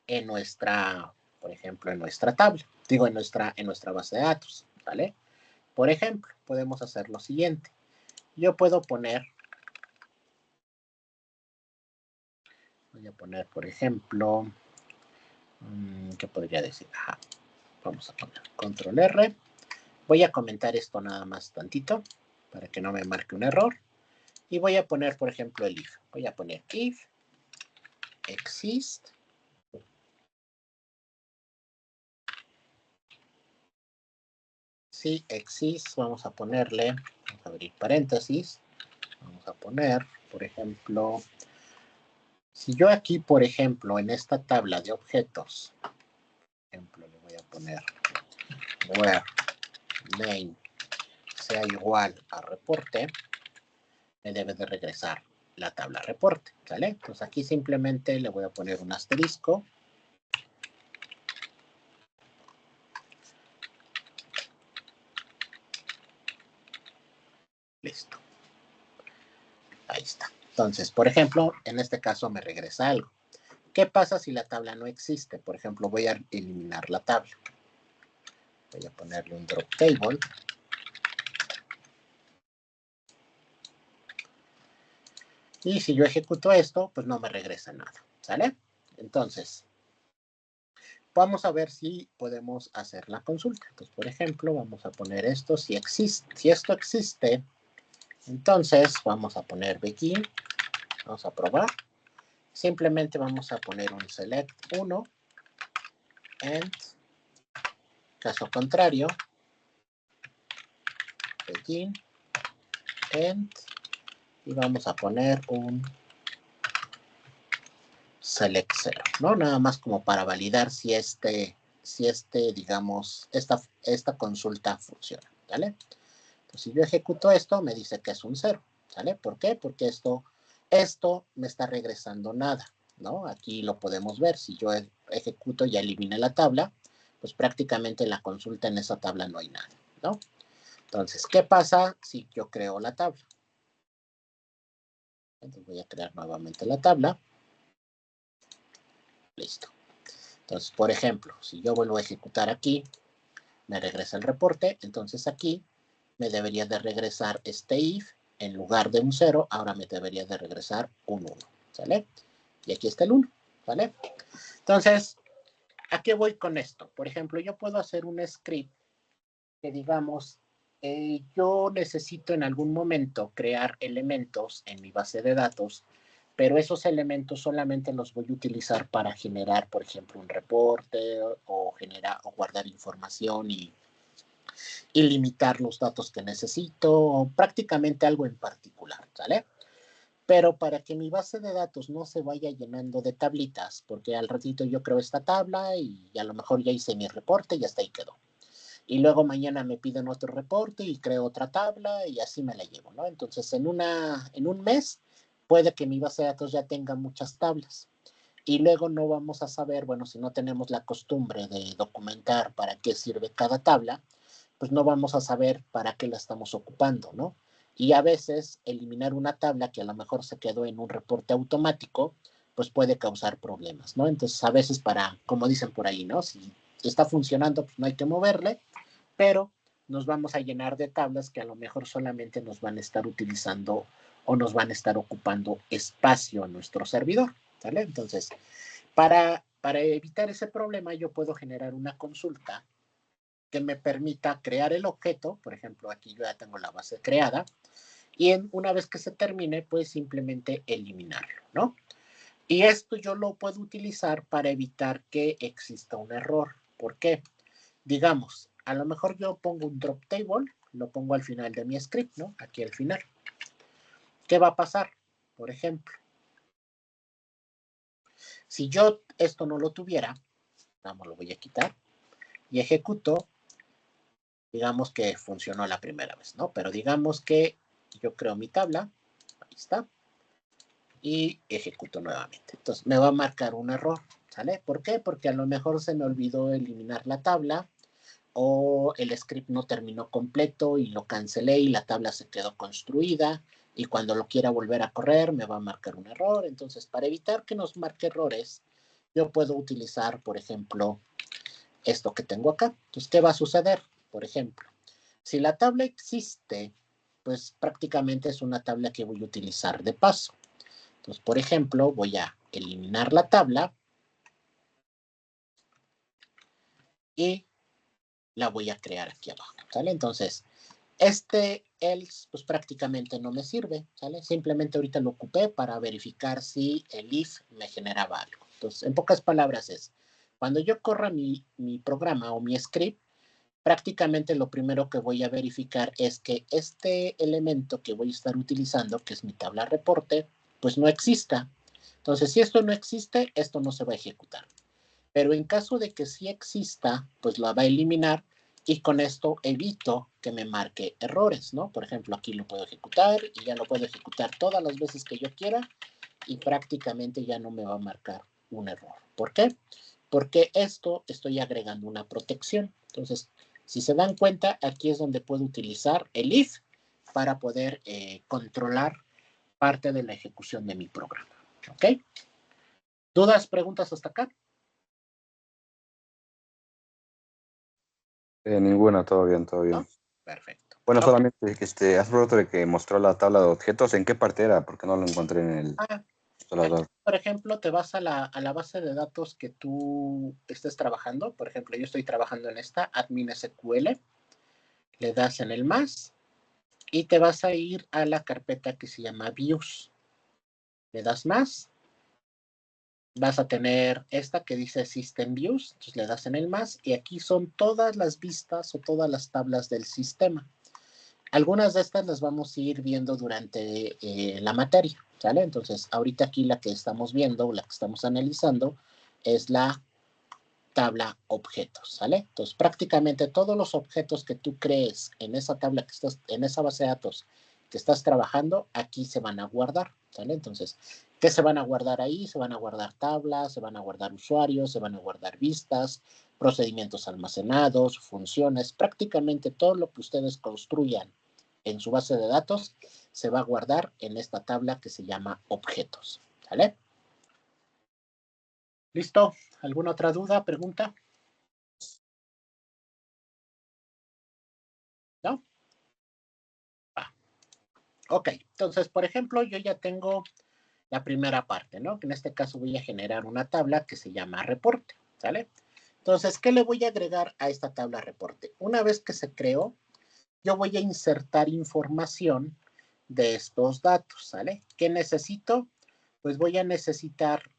en nuestra, por ejemplo, en nuestra tabla, digo, en nuestra base de datos, ¿vale? Por ejemplo, podemos hacer lo siguiente. Yo puedo poner, voy a poner, por ejemplo, ¿qué podría decir? Vamos a poner control R. Voy a comentar esto nada más tantito para que no me marque un error. Y voy a poner, por ejemplo, el if. Voy a poner if exist si exist, vamos a ponerle, vamos a abrir paréntesis, vamos a poner, por ejemplo, si yo aquí, por ejemplo, en esta tabla de objetos, por ejemplo, le voy a poner where name sea igual a reporte, me debe de regresar la tabla reporte, ¿sale? Entonces aquí simplemente le voy a poner un asterisco. Listo. Ahí está. Entonces, por ejemplo, en este caso me regresa algo. ¿Qué pasa si la tabla no existe? Por ejemplo, voy a eliminar la tabla. Voy a ponerle un drop table. Y si yo ejecuto esto, pues no me regresa nada, ¿sale? Entonces, vamos a ver si podemos hacer la consulta. Entonces, por ejemplo, vamos a poner esto. Si esto existe, entonces vamos a poner begin. Vamos a probar. Simplemente vamos a poner un select 1. And, caso contrario, begin, end, y vamos a poner un select 0, ¿no? Nada más como para validar si digamos, esta consulta funciona, ¿vale? Entonces, si yo ejecuto esto, me dice que es un 0, ¿vale? ¿Por qué? Porque esto me está regresando nada, ¿no? Aquí lo podemos ver. Si yo ejecuto y elimine la tabla, pues prácticamente en la consulta en esa tabla no hay nada, ¿no? Entonces, ¿qué pasa si yo creo la tabla? Entonces voy a crear nuevamente la tabla. Listo. Entonces, por ejemplo, si yo vuelvo a ejecutar aquí, me regresa el reporte. Entonces aquí me debería de regresar este if. En lugar de un 0, ahora me debería de regresar un 1. ¿Sale? Y aquí está el 1. ¿Vale? Entonces, ¿a qué voy con esto? Por ejemplo, yo puedo hacer un script que digamos, yo necesito en algún momento crear elementos en mi base de datos, pero esos elementos solamente los voy a utilizar para generar, por ejemplo, un reporte o guardar información y limitar los datos que necesito, o prácticamente algo en particular, ¿sale? Pero para que mi base de datos no se vaya llenando de tablitas, porque al ratito yo creo esta tabla y a lo mejor ya hice mi reporte y hasta ahí quedó. Y luego mañana me piden otro reporte y creo otra tabla y así me la llevo, ¿no? Entonces, en un mes puede que mi base de datos ya tenga muchas tablas. Y luego no vamos a saber, bueno, si no tenemos la costumbre de documentar para qué sirve cada tabla, pues no vamos a saber para qué la estamos ocupando, ¿no? Y a veces eliminar una tabla que a lo mejor se quedó en un reporte automático, pues puede causar problemas, ¿no? Entonces, a veces como dicen por ahí, ¿no? Si está funcionando, pues no hay que moverle, pero nos vamos a llenar de tablas que a lo mejor solamente nos van a estar utilizando o nos van a estar ocupando espacio en nuestro servidor, ¿vale? Entonces, para evitar ese problema, yo puedo generar una consulta que me permita crear el objeto. Por ejemplo, aquí yo ya tengo la base creada, y una vez que se termine, pues simplemente eliminarlo, ¿no? Y esto yo lo puedo utilizar para evitar que exista un error. ¿Por qué? Digamos, a lo mejor yo pongo un drop table, lo pongo al final de mi script, ¿no? Aquí al final. ¿Qué va a pasar? Por ejemplo, si yo esto no lo tuviera, vamos, lo voy a quitar, y ejecuto, digamos que funcionó la primera vez, ¿no? Pero digamos que yo creo mi tabla, ahí está, y ejecuto nuevamente. Entonces me va a marcar un error, ¿sale? ¿Por qué? Porque a lo mejor se me olvidó eliminar la tabla, o el script no terminó completo y lo cancelé y la tabla se quedó construida, y cuando lo quiera volver a correr me va a marcar un error. Entonces, para evitar que nos marque errores, yo puedo utilizar, por ejemplo, esto que tengo acá. Entonces, ¿qué va a suceder? Por ejemplo, si la tabla existe, pues prácticamente es una tabla que voy a utilizar de paso. Entonces, por ejemplo, voy a eliminar la tabla y la voy a crear aquí abajo, ¿sale? Entonces, else, pues prácticamente no me sirve, ¿sale? Simplemente ahorita lo ocupé para verificar si el if me generaba algo. Entonces, en pocas palabras es, cuando yo corra mi programa o mi script, prácticamente lo primero que voy a verificar es que este elemento que voy a estar utilizando, que es mi tabla reporte, pues no exista. Entonces, si esto no existe, esto no se va a ejecutar. Pero en caso de que sí exista, pues la va a eliminar y con esto evito que me marque errores, ¿no? Por ejemplo, aquí lo puedo ejecutar y ya lo puedo ejecutar todas las veces que yo quiera y prácticamente ya no me va a marcar un error. ¿Por qué? Porque esto estoy agregando una protección. Entonces, si se dan cuenta, aquí es donde puedo utilizar el if para poder controlar parte de la ejecución de mi programa. ¿Ok? ¿Dudas, preguntas hasta acá? Ninguna, todo bien, todo bien. ¿No? Perfecto. Bueno, Ok. solamente hace rato de que mostró la tabla de objetos, ¿en qué parte era? Porque no lo encontré en el Aquí, instalador. por ejemplo, te vas a la base de datos que tú estés trabajando. Por ejemplo, yo estoy trabajando en esta, admin SQL. Le das en el más y te vas a ir a la carpeta que se llama views. Le das más. Vas a tener esta que dice System Views. Entonces le das en el más y aquí son todas las vistas o todas las tablas del sistema. Algunas de estas las vamos a ir viendo durante la materia, ¿sale? Entonces, ahorita aquí la que estamos viendo, la que estamos analizando, es la tabla objetos, ¿sale? Entonces, prácticamente todos los objetos que tú crees en esa tabla que estás, en esa base de datos que estás trabajando, aquí se van a guardar, ¿sale? Entonces, ¿qué se van a guardar ahí? Se van a guardar tablas, se van a guardar usuarios, se van a guardar vistas, procedimientos almacenados, funciones, prácticamente todo lo que ustedes construyan en su base de datos se va a guardar en esta tabla que se llama objetos, ¿sale? ¿Listo? ¿Alguna otra duda, pregunta? ¿No? Ah, ok, entonces, por ejemplo, yo ya tengo la primera parte, ¿no? Que en este caso voy a generar una tabla que se llama reporte, ¿sale? Entonces, ¿qué le voy a agregar a esta tabla reporte? Una vez que se creó, yo voy a insertar información de estos datos, ¿sale? ¿Qué necesito? Pues voy a necesitar,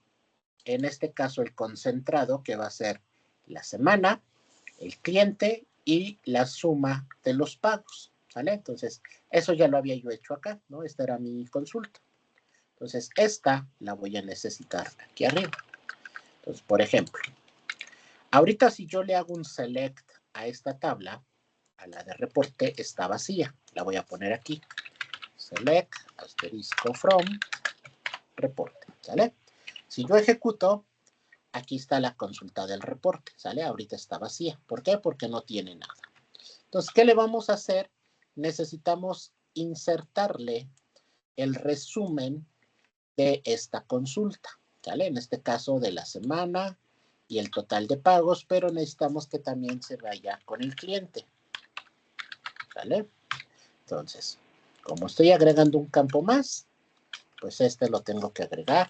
en este caso, el concentrado, que va a ser la semana, el cliente y la suma de los pagos, ¿sale? Entonces, eso ya lo había yo hecho acá, ¿no? Esta era mi consulta. Entonces, esta la voy a necesitar aquí arriba. Entonces, por ejemplo, ahorita si yo le hago un select a esta tabla, a la de reporte está vacía. La voy a poner aquí. Select, asterisco from, reporte, ¿sale? Si yo ejecuto, aquí está la consulta del reporte, ¿sale? Ahorita está vacía. ¿Por qué? Porque no tiene nada. Entonces, ¿qué le vamos a hacer? Necesitamos insertarle el resumen de esta consulta, ¿sale? En este caso de la semana y el total de pagos, pero necesitamos que también se vaya con el cliente, ¿sale? Entonces, como estoy agregando un campo más, pues este lo tengo que agregar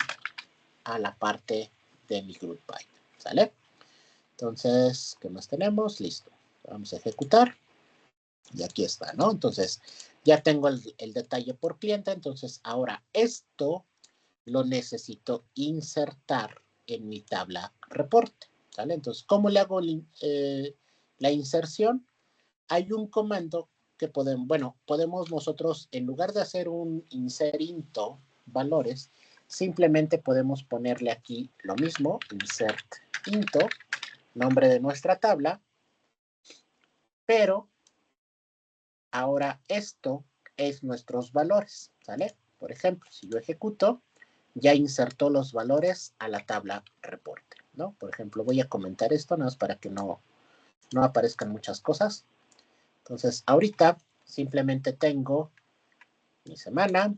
a la parte de mi group by, ¿sale? Entonces, ¿qué más tenemos? Listo. Vamos a ejecutar. Y aquí está, ¿no? Entonces, ya tengo el detalle por cliente. Entonces, ahora esto lo necesito insertar en mi tabla reporte, ¿sale? Entonces, ¿cómo le hago la inserción? Hay un comando que podemos nosotros, en lugar de hacer un insert into valores, simplemente podemos ponerle aquí lo mismo, insert into, nombre de nuestra tabla, pero ahora esto es nuestros valores, ¿sale? Por ejemplo, si yo ejecuto, ya insertó los valores a la tabla reporte, ¿no? Por ejemplo, voy a comentar esto, nada más para que no aparezcan muchas cosas. Entonces, ahorita simplemente tengo mi semana,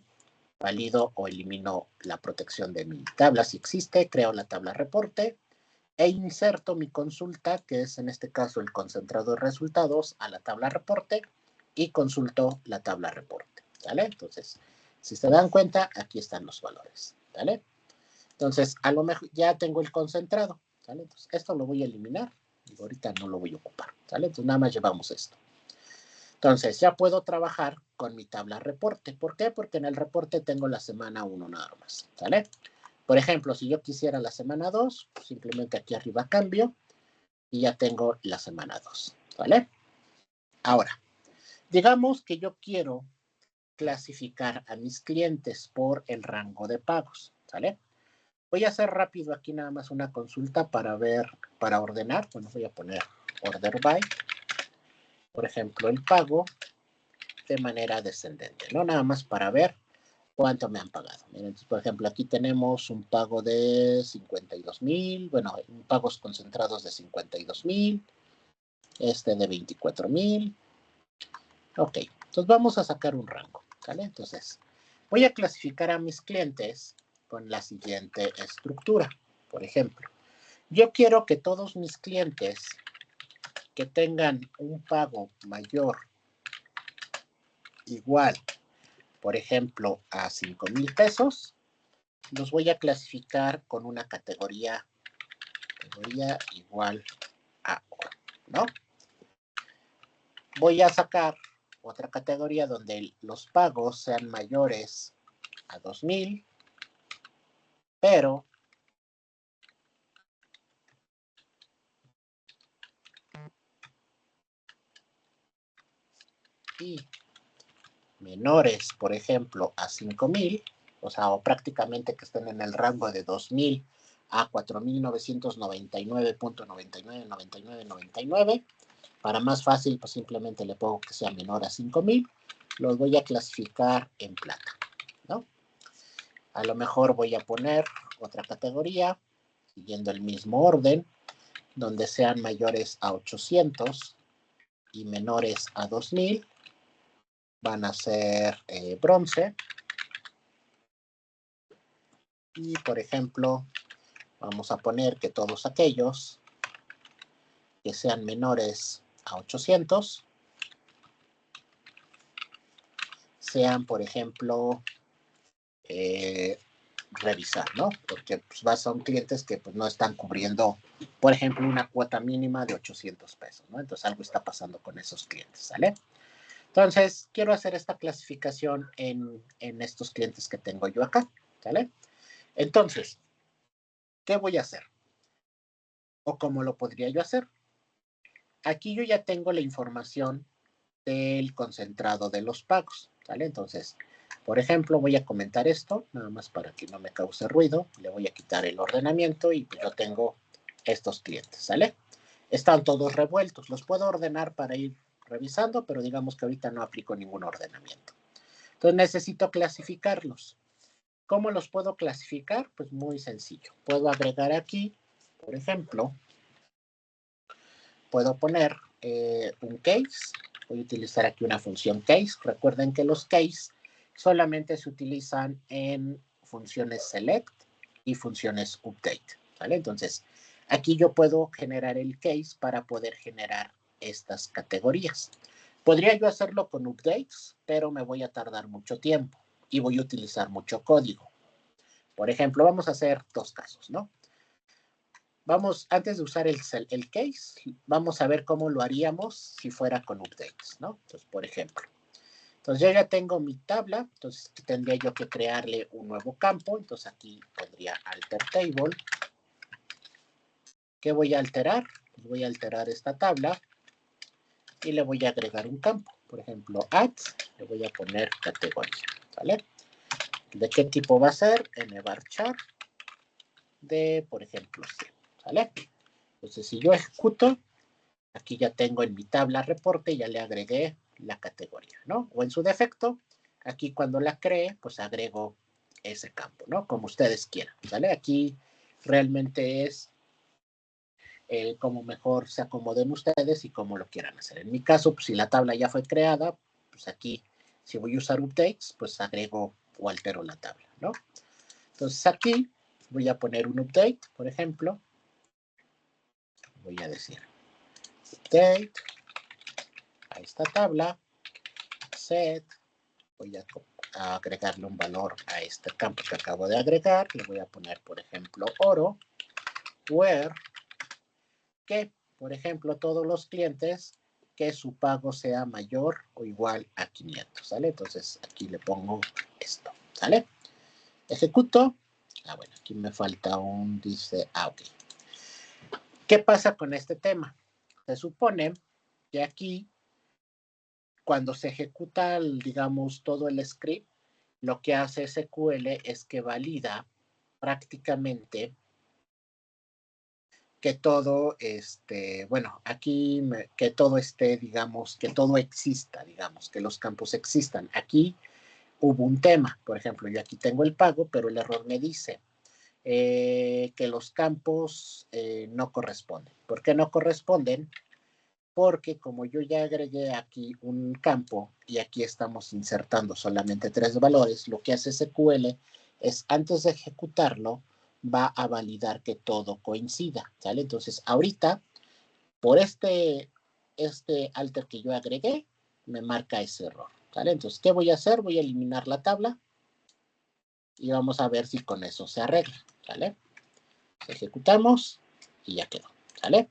valido o elimino la protección de mi tabla si existe, creo la tabla reporte e inserto mi consulta, que es en este caso el concentrado de resultados, a la tabla reporte y consulto la tabla reporte, ¿vale? Entonces, si se dan cuenta, aquí están los valores, ¿vale? Entonces, a lo mejor ya tengo el concentrado, ¿vale? Entonces, esto lo voy a eliminar y ahorita no lo voy a ocupar, ¿vale? Entonces, nada más llevamos esto. Entonces, ya puedo trabajar con mi tabla reporte. ¿Por qué? Porque en el reporte tengo la semana 1 nada más, ¿sale? Por ejemplo, si yo quisiera la semana 2, simplemente aquí arriba cambio y ya tengo la semana 2, ¿vale? Ahora, digamos que yo quiero clasificar a mis clientes por el rango de pagos, ¿sale? Voy a hacer rápido aquí nada más una consulta para ver, para ordenar. Bueno, voy a poner order by, por ejemplo, el pago de manera descendente, ¿no? Nada más para ver cuánto me han pagado. Miren, entonces, por ejemplo, aquí tenemos un pago de 52,000, bueno, pagos concentrados de 52,000, este de 24,000. Ok, entonces vamos a sacar un rango, ¿vale? Entonces, voy a clasificar a mis clientes con la siguiente estructura. Por ejemplo, yo quiero que todos mis clientes que tengan un pago mayor, igual, por ejemplo, a 5,000 pesos, los voy a clasificar con una categoría igual a oro, ¿no? Voy a sacar otra categoría donde los pagos sean mayores a 2,000, pero y menores, por ejemplo, a 5,000, o sea, o prácticamente que estén en el rango de 2,000 a 4,999.999999. Para más fácil, pues simplemente le pongo que sea menor a 5,000. Los voy a clasificar en plata, ¿no? A lo mejor voy a poner otra categoría, siguiendo el mismo orden, donde sean mayores a 800 y menores a 2,000. Van a ser bronce. Y, por ejemplo, vamos a poner que todos aquellos que sean menores a 800 sean, por ejemplo, revisar, ¿no? Porque pues, son clientes que pues, no están cubriendo, por ejemplo, una cuota mínima de 800 pesos, ¿no? Entonces algo está pasando con esos clientes, ¿sale? Entonces, quiero hacer esta clasificación en estos clientes que tengo yo acá, ¿sale? Entonces, ¿qué voy a hacer? ¿O cómo lo podría yo hacer? Aquí yo ya tengo la información del concentrado de los pagos, ¿sale? Entonces, por ejemplo, voy a comentar esto, nada más para que no me cause ruido. Le voy a quitar el ordenamiento y pues yo tengo estos clientes, ¿sale? Están todos revueltos. Los puedo ordenar para ir revisando, pero digamos que ahorita no aplico ningún ordenamiento. Entonces necesito clasificarlos. ¿Cómo los puedo clasificar? Pues muy sencillo. Puedo agregar aquí, por ejemplo, puedo poner un case. Voy a utilizar aquí una función case. Recuerden que los case solamente se utilizan en funciones select y funciones update, ¿vale? Entonces, aquí yo puedo generar el case para poder generar estas categorías. Podría yo hacerlo con updates, pero me voy a tardar mucho tiempo y voy a utilizar mucho código. Por ejemplo, vamos a hacer dos casos, ¿no? Vamos, antes de usar el case, vamos a ver cómo lo haríamos si fuera con updates, ¿no? Entonces, por ejemplo, entonces yo ya tengo mi tabla, entonces tendría yo que crearle un nuevo campo, entonces aquí pondría alter table. ¿Qué voy a alterar? Pues voy a alterar esta tabla y le voy a agregar un campo, por ejemplo, add, le voy a poner categoría, ¿vale? ¿De qué tipo va a ser? nvarchar de, por ejemplo, 100, ¿vale? Entonces, si yo ejecuto, aquí ya tengo en mi tabla reporte, ya le agregué la categoría, ¿no? O en su defecto, aquí cuando la cree, pues agrego ese campo, ¿no? Como ustedes quieran, ¿vale? Aquí realmente es como mejor se acomoden ustedes y como lo quieran hacer. En mi caso, pues si la tabla ya fue creada, pues aquí, si voy a usar updates, pues agrego o altero la tabla, ¿no? Entonces aquí voy a poner un update, por ejemplo. Voy a decir update a esta tabla, set, voy a agregarle un valor a este campo que acabo de agregar, le voy a poner, por ejemplo, oro, where, que, por ejemplo, todos los clientes que su pago sea mayor o igual a 500, ¿sale? Entonces aquí le pongo esto, ¿sale? Ejecuto. Bueno, aquí me falta dice, ok. ¿Qué pasa con este tema? Se supone que aquí, cuando se ejecuta, digamos, todo el script, lo que hace SQL es que valida prácticamente que todo, bueno, aquí que todo esté, digamos, que todo exista, digamos, que los campos existan. Aquí hubo un tema, por ejemplo, yo aquí tengo el pago, pero el error me dice que los campos no corresponden. ¿Por qué no corresponden? Porque como yo ya agregué aquí un campo y aquí estamos insertando solamente 3 valores, lo que hace SQL es, antes de ejecutarlo, va a validar que todo coincida, ¿sale? Entonces, ahorita, por este alter que yo agregué, me marca ese error, ¿sale? Entonces, ¿qué voy a hacer? Voy a eliminar la tabla y vamos a ver si con eso se arregla, ¿sale? Ejecutamos y ya quedó, ¿sale?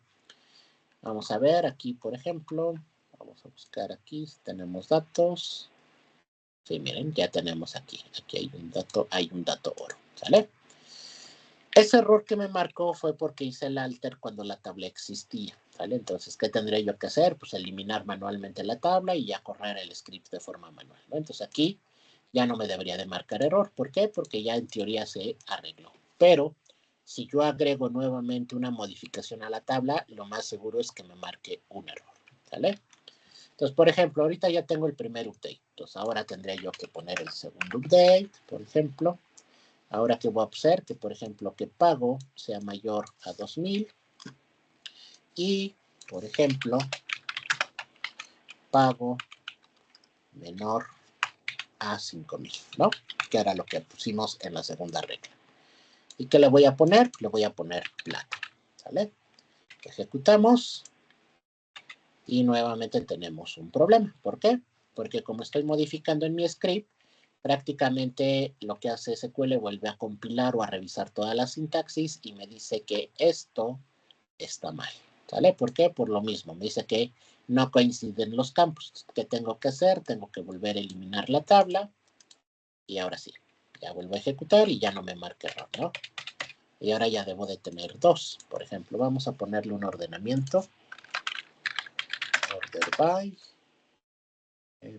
Vamos a ver aquí, por ejemplo, vamos a buscar aquí si tenemos datos. Sí, miren, ya tenemos aquí hay un dato oro, ¿sale? Ese error que me marcó fue porque hice el alter cuando la tabla existía, ¿vale? Entonces, ¿qué tendría yo que hacer? Pues eliminar manualmente la tabla y ya correr el script de forma manual, ¿no? Entonces aquí ya no me debería de marcar error. ¿Por qué? Porque ya en teoría se arregló. Pero si yo agrego nuevamente una modificación a la tabla, lo más seguro es que me marque un error, ¿vale? Entonces, por ejemplo, ahorita ya tengo el primer update. Entonces, ahora tendría yo que poner el segundo update, por ejemplo. Ahora, ¿qué voy a hacer? Que, por ejemplo, que pago sea mayor a 2000 y, por ejemplo, pago menor a 5000, ¿no? Que era lo que pusimos en la segunda regla. ¿Y qué le voy a poner? Le voy a poner plata, ¿sale? Ejecutamos y nuevamente tenemos un problema. ¿Por qué? Porque como estoy modificando en mi script, prácticamente lo que hace SQL vuelve a compilar o a revisar toda la sintaxis y me dice que esto está mal, ¿sale? ¿Por qué? Por lo mismo, me dice que no coinciden los campos. ¿Qué tengo que hacer? Tengo que volver a eliminar la tabla y ahora sí, ya vuelvo a ejecutar y ya no me marca error, ¿no? Y ahora ya debo de tener 2. Por ejemplo, vamos a ponerle un ordenamiento. Order by,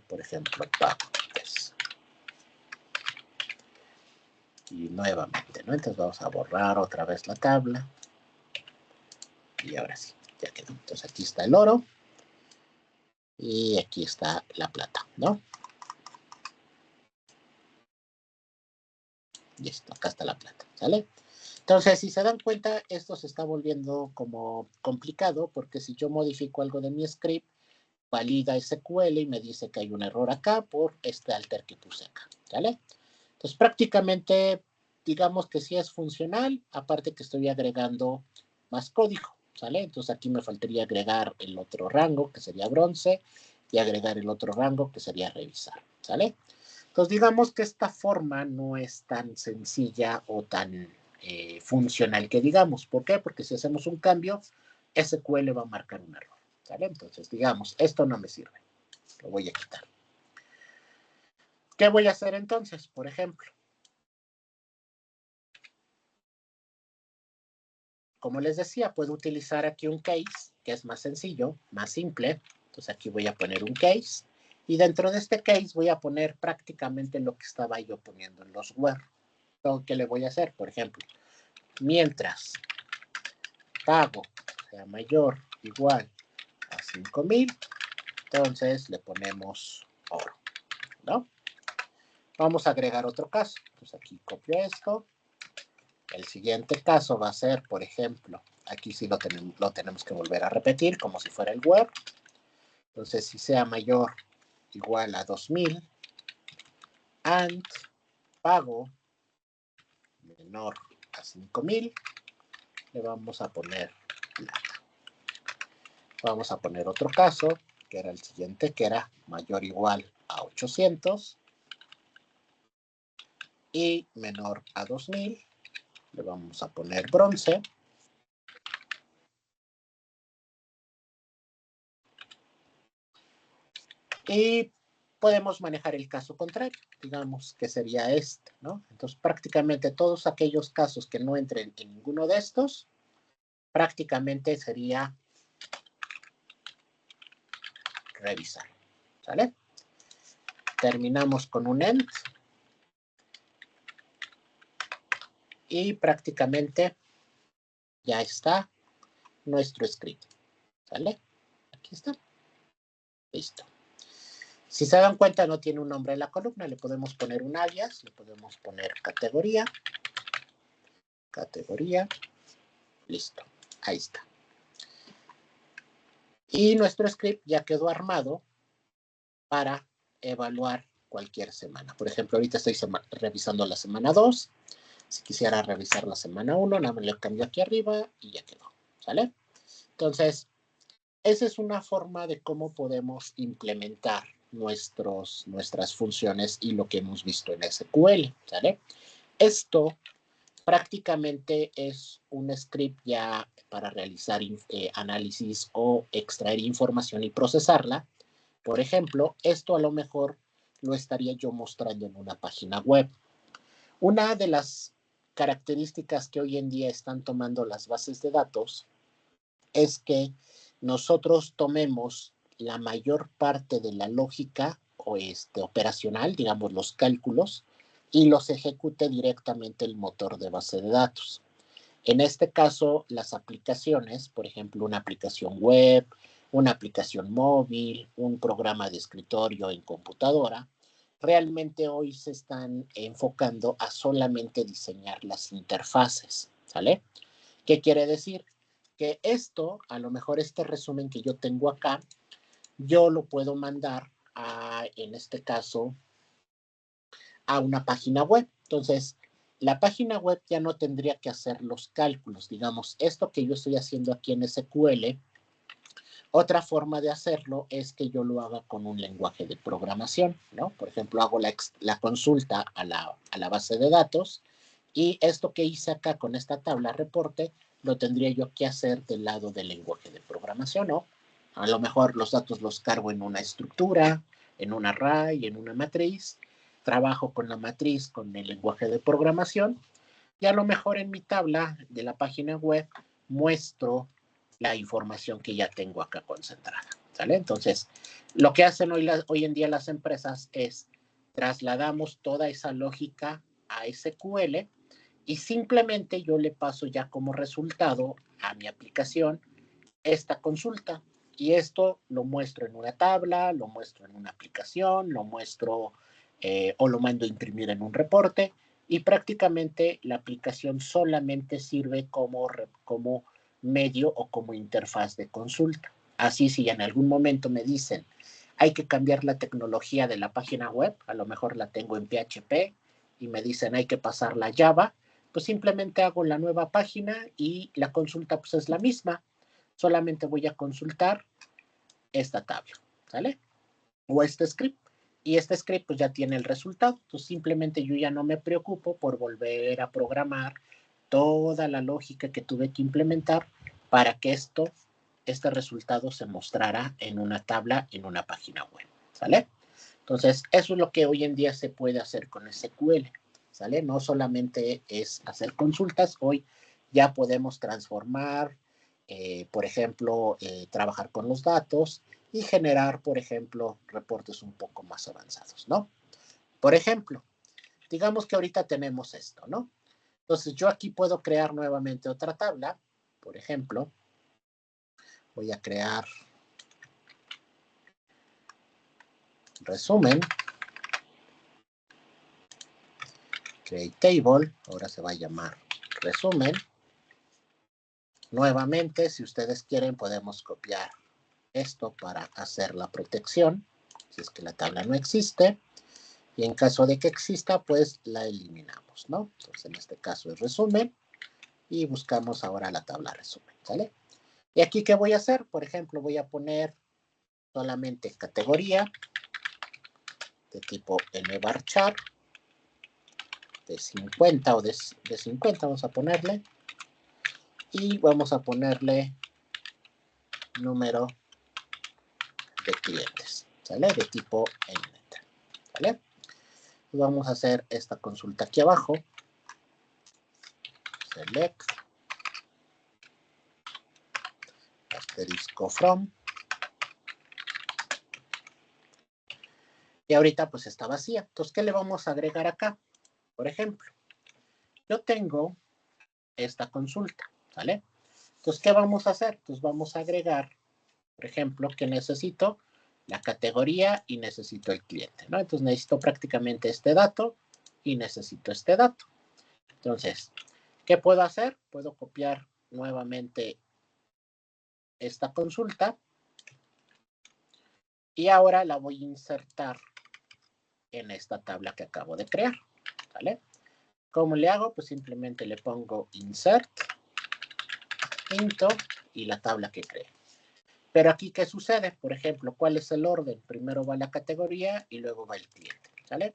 por ejemplo, packets. Y nuevamente, ¿no? Entonces vamos a borrar otra vez la tabla. Y ahora sí, ya quedó. Entonces aquí está el oro. Y aquí está la plata, ¿no? Listo, acá está la plata, ¿sale? Entonces, si se dan cuenta, esto se está volviendo como complicado porque si yo modifico algo de mi script, valida SQL y me dice que hay un error acá por este alter que puse acá, ¿vale? Entonces, prácticamente, digamos que sí es funcional, aparte que estoy agregando más código, ¿sale? Entonces, aquí me faltaría agregar el otro rango, que sería bronce, y agregar el otro rango, que sería revisar, ¿sale? Entonces, digamos que esta forma no es tan sencilla o tan funcional que digamos. ¿Por qué? Porque si hacemos un cambio, SQL va a marcar un error, ¿sale? Entonces, digamos, esto no me sirve. Lo voy a quitar. ¿Qué voy a hacer entonces? Por ejemplo, como les decía, puedo utilizar aquí un case, que es más sencillo, más simple. Entonces, aquí voy a poner un case. Y dentro de este case voy a poner prácticamente lo que estaba yo poniendo en los where. ¿Qué le voy a hacer? Por ejemplo, mientras pago sea mayor o igual a 5000, entonces le ponemos oro, ¿no? Vamos a agregar otro caso. Entonces aquí copio esto. El siguiente caso va a ser, por ejemplo, aquí sí lo tenemos que volver a repetir como si fuera el where. Entonces, si sea mayor o igual a 2000 and pago menor a 5000, le vamos a poner plata. Vamos a poner otro caso, que era el siguiente, que era mayor o igual a 800 y menor a 2000. Le vamos a poner bronce. Y podemos manejar el caso contrario, digamos que sería este, ¿no? Entonces, prácticamente todos aquellos casos que no entren en ninguno de estos, prácticamente sería revisar, ¿sale? Terminamos con un end y prácticamente ya está nuestro script, ¿sale? Aquí está. Listo. Si se dan cuenta, no tiene un nombre en la columna, le podemos poner un alias, le podemos poner categoría, listo, ahí está. Y nuestro script ya quedó armado para evaluar cualquier semana. Por ejemplo, ahorita estoy revisando la semana 2. Si quisiera revisar la semana 1, nada más le cambio aquí arriba y ya quedó, ¿sale? Entonces, esa es una forma de cómo podemos implementar nuestras funciones y lo que hemos visto en SQL, ¿sale? Esto prácticamente es un script ya para realizar análisis o extraer información y procesarla. Por ejemplo, esto a lo mejor lo estaría yo mostrando en una página web. Una de las características que hoy en día están tomando las bases de datos es que nosotros tomemos la mayor parte de la lógica o operacional, digamos los cálculos, y los ejecute directamente el motor de base de datos. En este caso, las aplicaciones, por ejemplo, una aplicación web, una aplicación móvil, un programa de escritorio en computadora, realmente hoy se están enfocando a solamente diseñar las interfaces, ¿sale? ¿Qué quiere decir? Que esto, a lo mejor este resumen que yo tengo acá, yo lo puedo mandar en este caso, a una página web. Entonces, la página web ya no tendría que hacer los cálculos. Digamos, esto que yo estoy haciendo aquí en SQL, otra forma de hacerlo es que yo lo haga con un lenguaje de programación, ¿no? Por ejemplo, hago la consulta a la base de datos y esto que hice acá con esta tabla reporte lo tendría yo que hacer del lado del lenguaje de programación, ¿no? A lo mejor los datos los cargo en una estructura, en un array, en una matriz, trabajo con la matriz, con el lenguaje de programación y a lo mejor en mi tabla de la página web muestro la información que ya tengo acá concentrada, ¿sale? Entonces, lo que hacen hoy en día las empresas es trasladamos toda esa lógica a SQL y simplemente yo le paso ya como resultado a mi aplicación esta consulta. Y esto lo muestro en una tabla, lo muestro en una aplicación, lo muestro o lo mando a imprimir en un reporte y prácticamente la aplicación solamente sirve como medio o como interfaz de consulta. Así si en algún momento me dicen hay que cambiar la tecnología de la página web, a lo mejor la tengo en PHP y me dicen hay que pasarla a Java, pues simplemente hago la nueva página y la consulta pues es la misma. Solamente voy a consultar esta tabla, ¿sale? O este script. Y este script pues ya tiene el resultado. Entonces simplemente yo ya no me preocupo por volver a programar toda la lógica que tuve que implementar para que este resultado se mostrara en una tabla, en una página web, ¿sale? Entonces, eso es lo que hoy en día se puede hacer con SQL, ¿sale? No solamente es hacer consultas, hoy ya podemos transformar, por ejemplo, trabajar con los datos y generar, por ejemplo, reportes un poco más avanzados, ¿no? Por ejemplo, digamos que ahorita tenemos esto, ¿no? Entonces, yo aquí puedo crear nuevamente otra tabla, por ejemplo, voy a crear resumen, create table, ahora se va a llamar resumen. Nuevamente, si ustedes quieren, podemos copiar esto para hacer la protección, si es que la tabla no existe. Y en caso de que exista, pues la eliminamos, ¿no? Entonces, en este caso es resumen. Y buscamos ahora la tabla resumen, ¿sale? Y aquí, ¿qué voy a hacer? Por ejemplo, voy a poner solamente categoría de tipo nvarchar de 50 o de 50, vamos a ponerle. Y vamos a ponerle número de clientes, ¿sale? De tipo NNet, ¿vale? Vamos a hacer esta consulta aquí abajo. Select. Asterisco from. Y ahorita pues está vacía. Entonces, ¿qué le vamos a agregar acá? Por ejemplo, yo tengo esta consulta, ¿vale? Entonces, ¿qué vamos a hacer? Pues vamos a agregar, por ejemplo, que necesito la categoría y necesito el cliente, ¿no? Entonces, necesito prácticamente este dato y necesito este dato. Entonces, ¿qué puedo hacer? Puedo copiar nuevamente esta consulta y ahora la voy a insertar en esta tabla que acabo de crear, ¿vale? ¿Cómo le hago? Pues simplemente le pongo insert, into y la tabla que creé. Pero aquí, ¿qué sucede? Por ejemplo, ¿cuál es el orden? Primero va la categoría y luego va el cliente, ¿vale?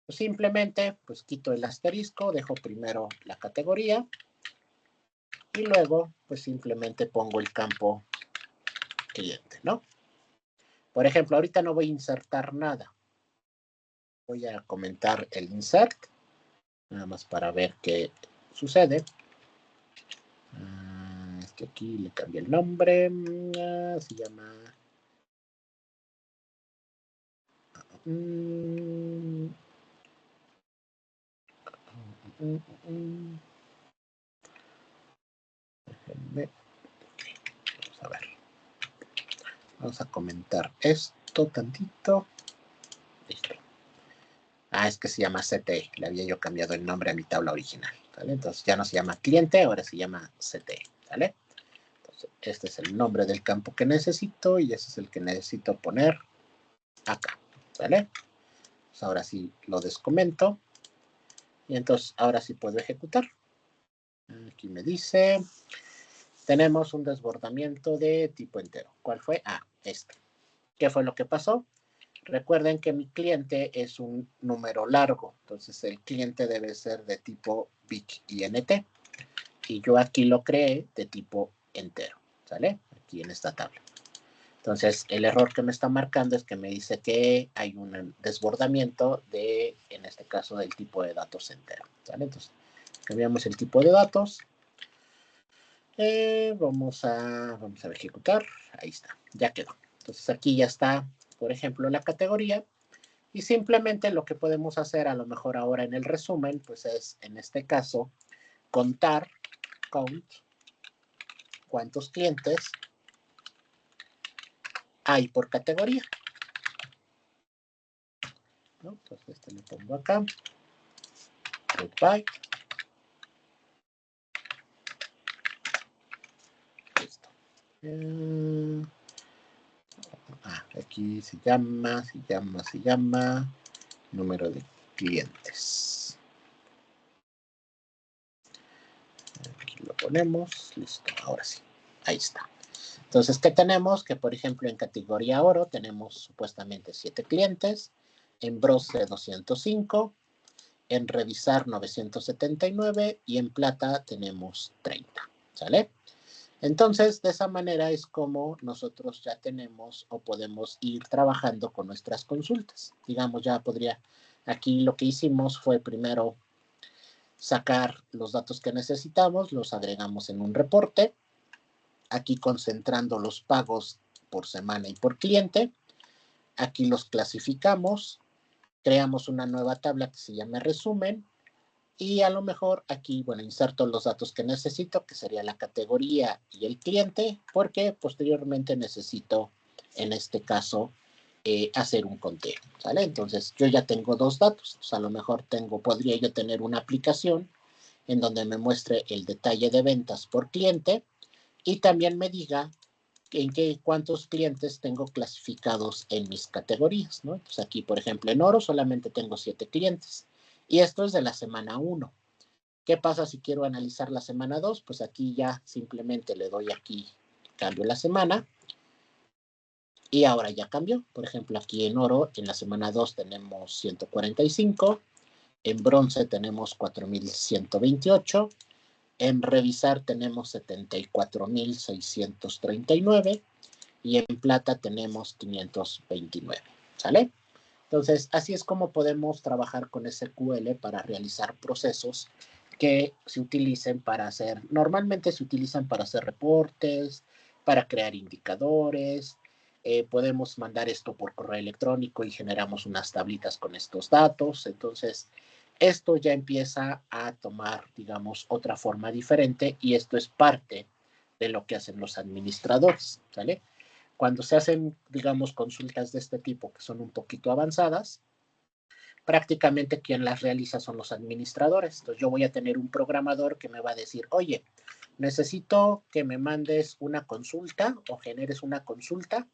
Pues simplemente, pues quito el asterisco, dejo primero la categoría y luego, pues simplemente pongo el campo cliente, ¿no? Por ejemplo, ahorita no voy a insertar nada. Voy a comentar el insert, nada más para ver qué sucede. Es que aquí le cambié el nombre. Se llama... Déjenme. Vamos a ver. Vamos a comentar esto tantito. Listo. Es que se llama CTE. Le había yo cambiado el nombre a mi tabla original, ¿vale? Entonces ya no se llama cliente, ahora se llama CTE, ¿vale? Entonces este es el nombre del campo que necesito y ese es el que necesito poner acá, ¿vale? Pues ahora sí lo descomento y entonces ahora sí puedo ejecutar. Aquí me dice, tenemos un desbordamiento de tipo entero. ¿Cuál fue? Este. ¿Qué fue lo que pasó? Recuerden que mi cliente es un número largo, entonces el cliente debe ser de tipo big int y yo aquí lo creé de tipo entero, ¿sale? Aquí en esta tabla. Entonces el error que me está marcando es que me dice que hay un desbordamiento de, en este caso, del tipo de datos entero, ¿sale? Entonces cambiamos el tipo de datos. Vamos a ejecutar. Ahí está, ya quedó. Entonces aquí ya está, por ejemplo, la categoría. Y simplemente lo que podemos hacer a lo mejor ahora en el resumen, pues es, en este caso, contar, count, cuántos clientes hay por categoría, ¿no? Entonces este lo pongo acá, goodbye. Listo. Aquí se llama número de clientes. Aquí lo ponemos, listo, ahora sí, ahí está. Entonces, ¿qué tenemos? Que, por ejemplo, en categoría oro tenemos supuestamente 7 clientes, en bronce 205, en revisar 979 y en plata tenemos 30, ¿sale? Entonces, de esa manera es como nosotros ya tenemos o podemos ir trabajando con nuestras consultas. Digamos, ya podría, aquí lo que hicimos fue primero sacar los datos que necesitamos, los agregamos en un reporte, aquí concentrando los pagos por semana y por cliente, aquí los clasificamos, creamos una nueva tabla que se llama resumen, y a lo mejor aquí, bueno, inserto los datos que necesito, que sería la categoría y el cliente, porque posteriormente necesito, en este caso, hacer un conteo, ¿sale? Entonces, yo ya tengo dos datos. Pues a lo mejor podría yo tener una aplicación en donde me muestre el detalle de ventas por cliente y también me diga cuántos clientes tengo clasificados en mis categorías, ¿no? Pues aquí, por ejemplo, en oro solamente tengo 7 clientes. Y esto es de la semana 1. ¿Qué pasa si quiero analizar la semana 2? Pues aquí ya simplemente le doy aquí, cambio la semana. Y ahora ya cambió. Por ejemplo, aquí en oro, en la semana 2 tenemos 145. En bronce tenemos 4,128. En revisar tenemos 74,639. y en plata tenemos 529, ¿sale? Entonces, así es como podemos trabajar con SQL para realizar procesos que se utilicen para hacer, normalmente se utilizan para hacer reportes, para crear indicadores, podemos mandar esto por correo electrónico y generamos unas tablitas con estos datos. Entonces, esto ya empieza a tomar, digamos, otra forma diferente y esto es parte de lo que hacen los administradores, ¿sale? Cuando se hacen, digamos, consultas de este tipo que son un poquito avanzadas, prácticamente quien las realiza son los administradores. Entonces yo voy a tener un programador que me va a decir, oye, necesito que me mandes una consulta o generes una consulta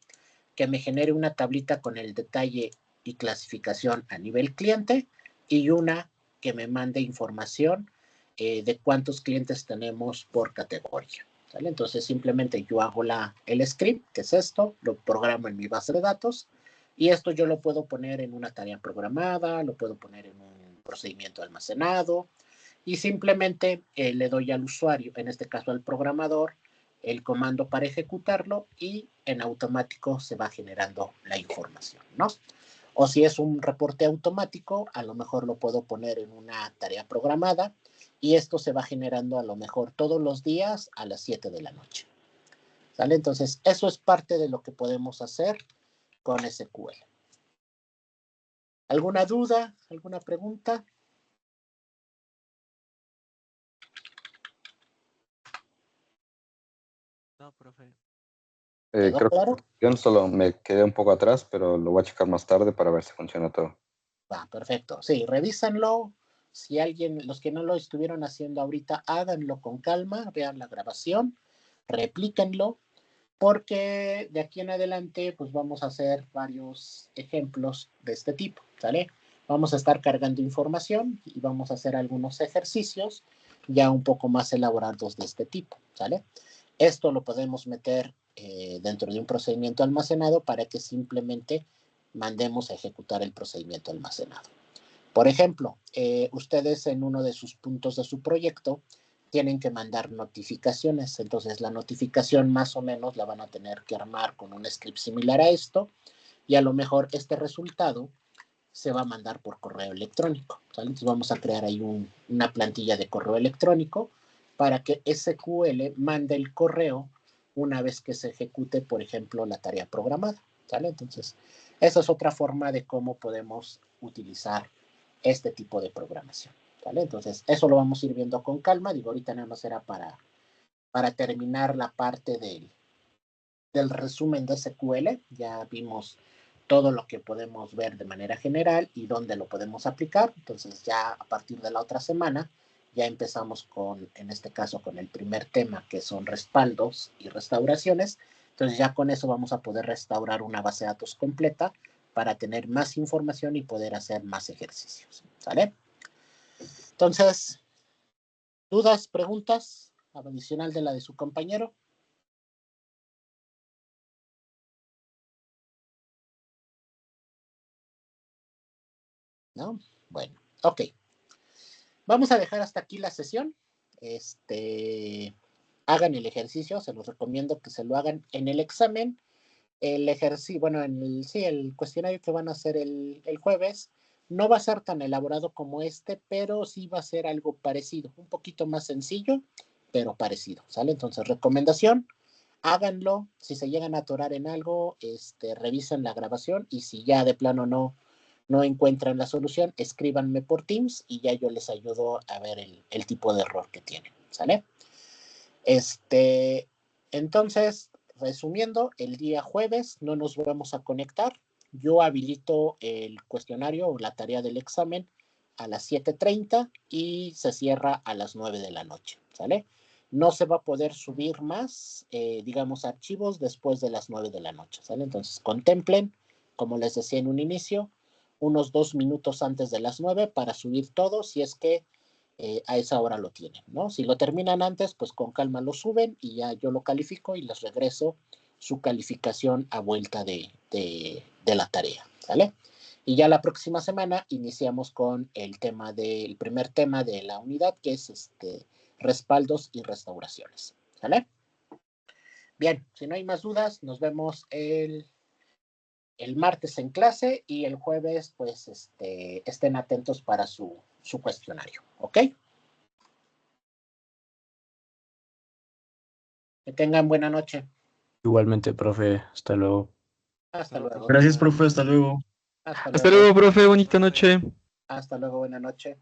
que me genere una tablita con el detalle y clasificación a nivel cliente y una que me mande información de cuántos clientes tenemos por categoría. ¿Sale? Entonces simplemente yo hago el script, que es esto, lo programo en mi base de datos y esto yo lo puedo poner en una tarea programada, lo puedo poner en un procedimiento almacenado y simplemente le doy al usuario, en este caso al programador, el comando para ejecutarlo y en automático se va generando la información, ¿no? O si es un reporte automático, a lo mejor lo puedo poner en una tarea programada y esto se va generando a lo mejor todos los días a las 7 de la noche. ¿Sale? Entonces, eso es parte de lo que podemos hacer con SQL. ¿Alguna duda? ¿Alguna pregunta? No, profe. ¿Quedó Creo claro? que yo solo me quedé un poco atrás, pero lo voy a checar más tarde para ver si funciona todo. Va, perfecto. Sí, revísenlo. Si alguien, los que no lo estuvieron haciendo ahorita, háganlo con calma, vean la grabación, replíquenlo, porque de aquí en adelante, pues vamos a hacer varios ejemplos de este tipo, ¿sale? Vamos a estar cargando información y vamos a hacer algunos ejercicios ya un poco más elaborados de este tipo, ¿sale? Esto lo podemos meter dentro de un procedimiento almacenado para que simplemente mandemos a ejecutar el procedimiento almacenado. Por ejemplo, ustedes en uno de sus puntos de su proyecto tienen que mandar notificaciones. Entonces, la notificación más o menos la van a tener que armar con un script similar a esto y a lo mejor este resultado se va a mandar por correo electrónico, ¿sale? Entonces, vamos a crear ahí una plantilla de correo electrónico para que SQL mande el correo una vez que se ejecute, por ejemplo, la tarea programada, ¿sale? Entonces, esa es otra forma de cómo podemos utilizar este tipo de programación, ¿vale? Entonces, eso lo vamos a ir viendo con calma. Digo, ahorita nada más era para terminar la parte del resumen de SQL. Ya vimos todo lo que podemos ver de manera general y dónde lo podemos aplicar. Entonces, ya a partir de la otra semana, ya empezamos con, en este caso, con el primer tema, que son respaldos y restauraciones. Entonces, ya con eso vamos a poder restaurar una base de datos completa para tener más información y poder hacer más ejercicios, ¿sale? Entonces, ¿dudas, preguntas? Adicional de la de su compañero. ¿No? Bueno, ok. Vamos a dejar hasta aquí la sesión. Hagan el ejercicio, se los recomiendo que se lo hagan en el examen. El ejercicio, bueno, el cuestionario que van a hacer el jueves no va a ser tan elaborado como pero sí va a ser algo parecido, un poquito más sencillo, pero parecido, ¿sale? Entonces, recomendación, háganlo. Si se llegan a atorar en algo, revisen la grabación y si ya de plano no encuentran la solución, escríbanme por Teams y ya yo les ayudo a ver el tipo de error que tienen, ¿sale? Entonces, resumiendo, el día jueves no nos vamos a conectar. Yo habilito el cuestionario o la tarea del examen a las 7:30 y se cierra a las 9 de la noche, ¿sale? No se va a poder subir más, digamos, archivos después de las 9 de la noche, ¿sale? Entonces, contemplen, como les decía en un inicio, unos 2 minutos antes de las 9 para subir todo, si es que a esa hora lo tienen, ¿no? Si lo terminan antes, pues con calma lo suben y ya yo lo califico y les regreso su calificación a vuelta de la tarea, ¿sale? Y ya la próxima semana iniciamos con el primer tema de la unidad, que es respaldos y restauraciones, ¿sale? Bien, si no hay más dudas, nos vemos el martes en clase y el jueves, pues, estén atentos para su cuestionario, ¿ok? Que tengan buena noche. Igualmente, profe. Hasta luego. Hasta luego. Gracias, profe, hasta luego. Hasta Hasta luego. luego, profe. Bonita noche. Hasta luego, buena noche.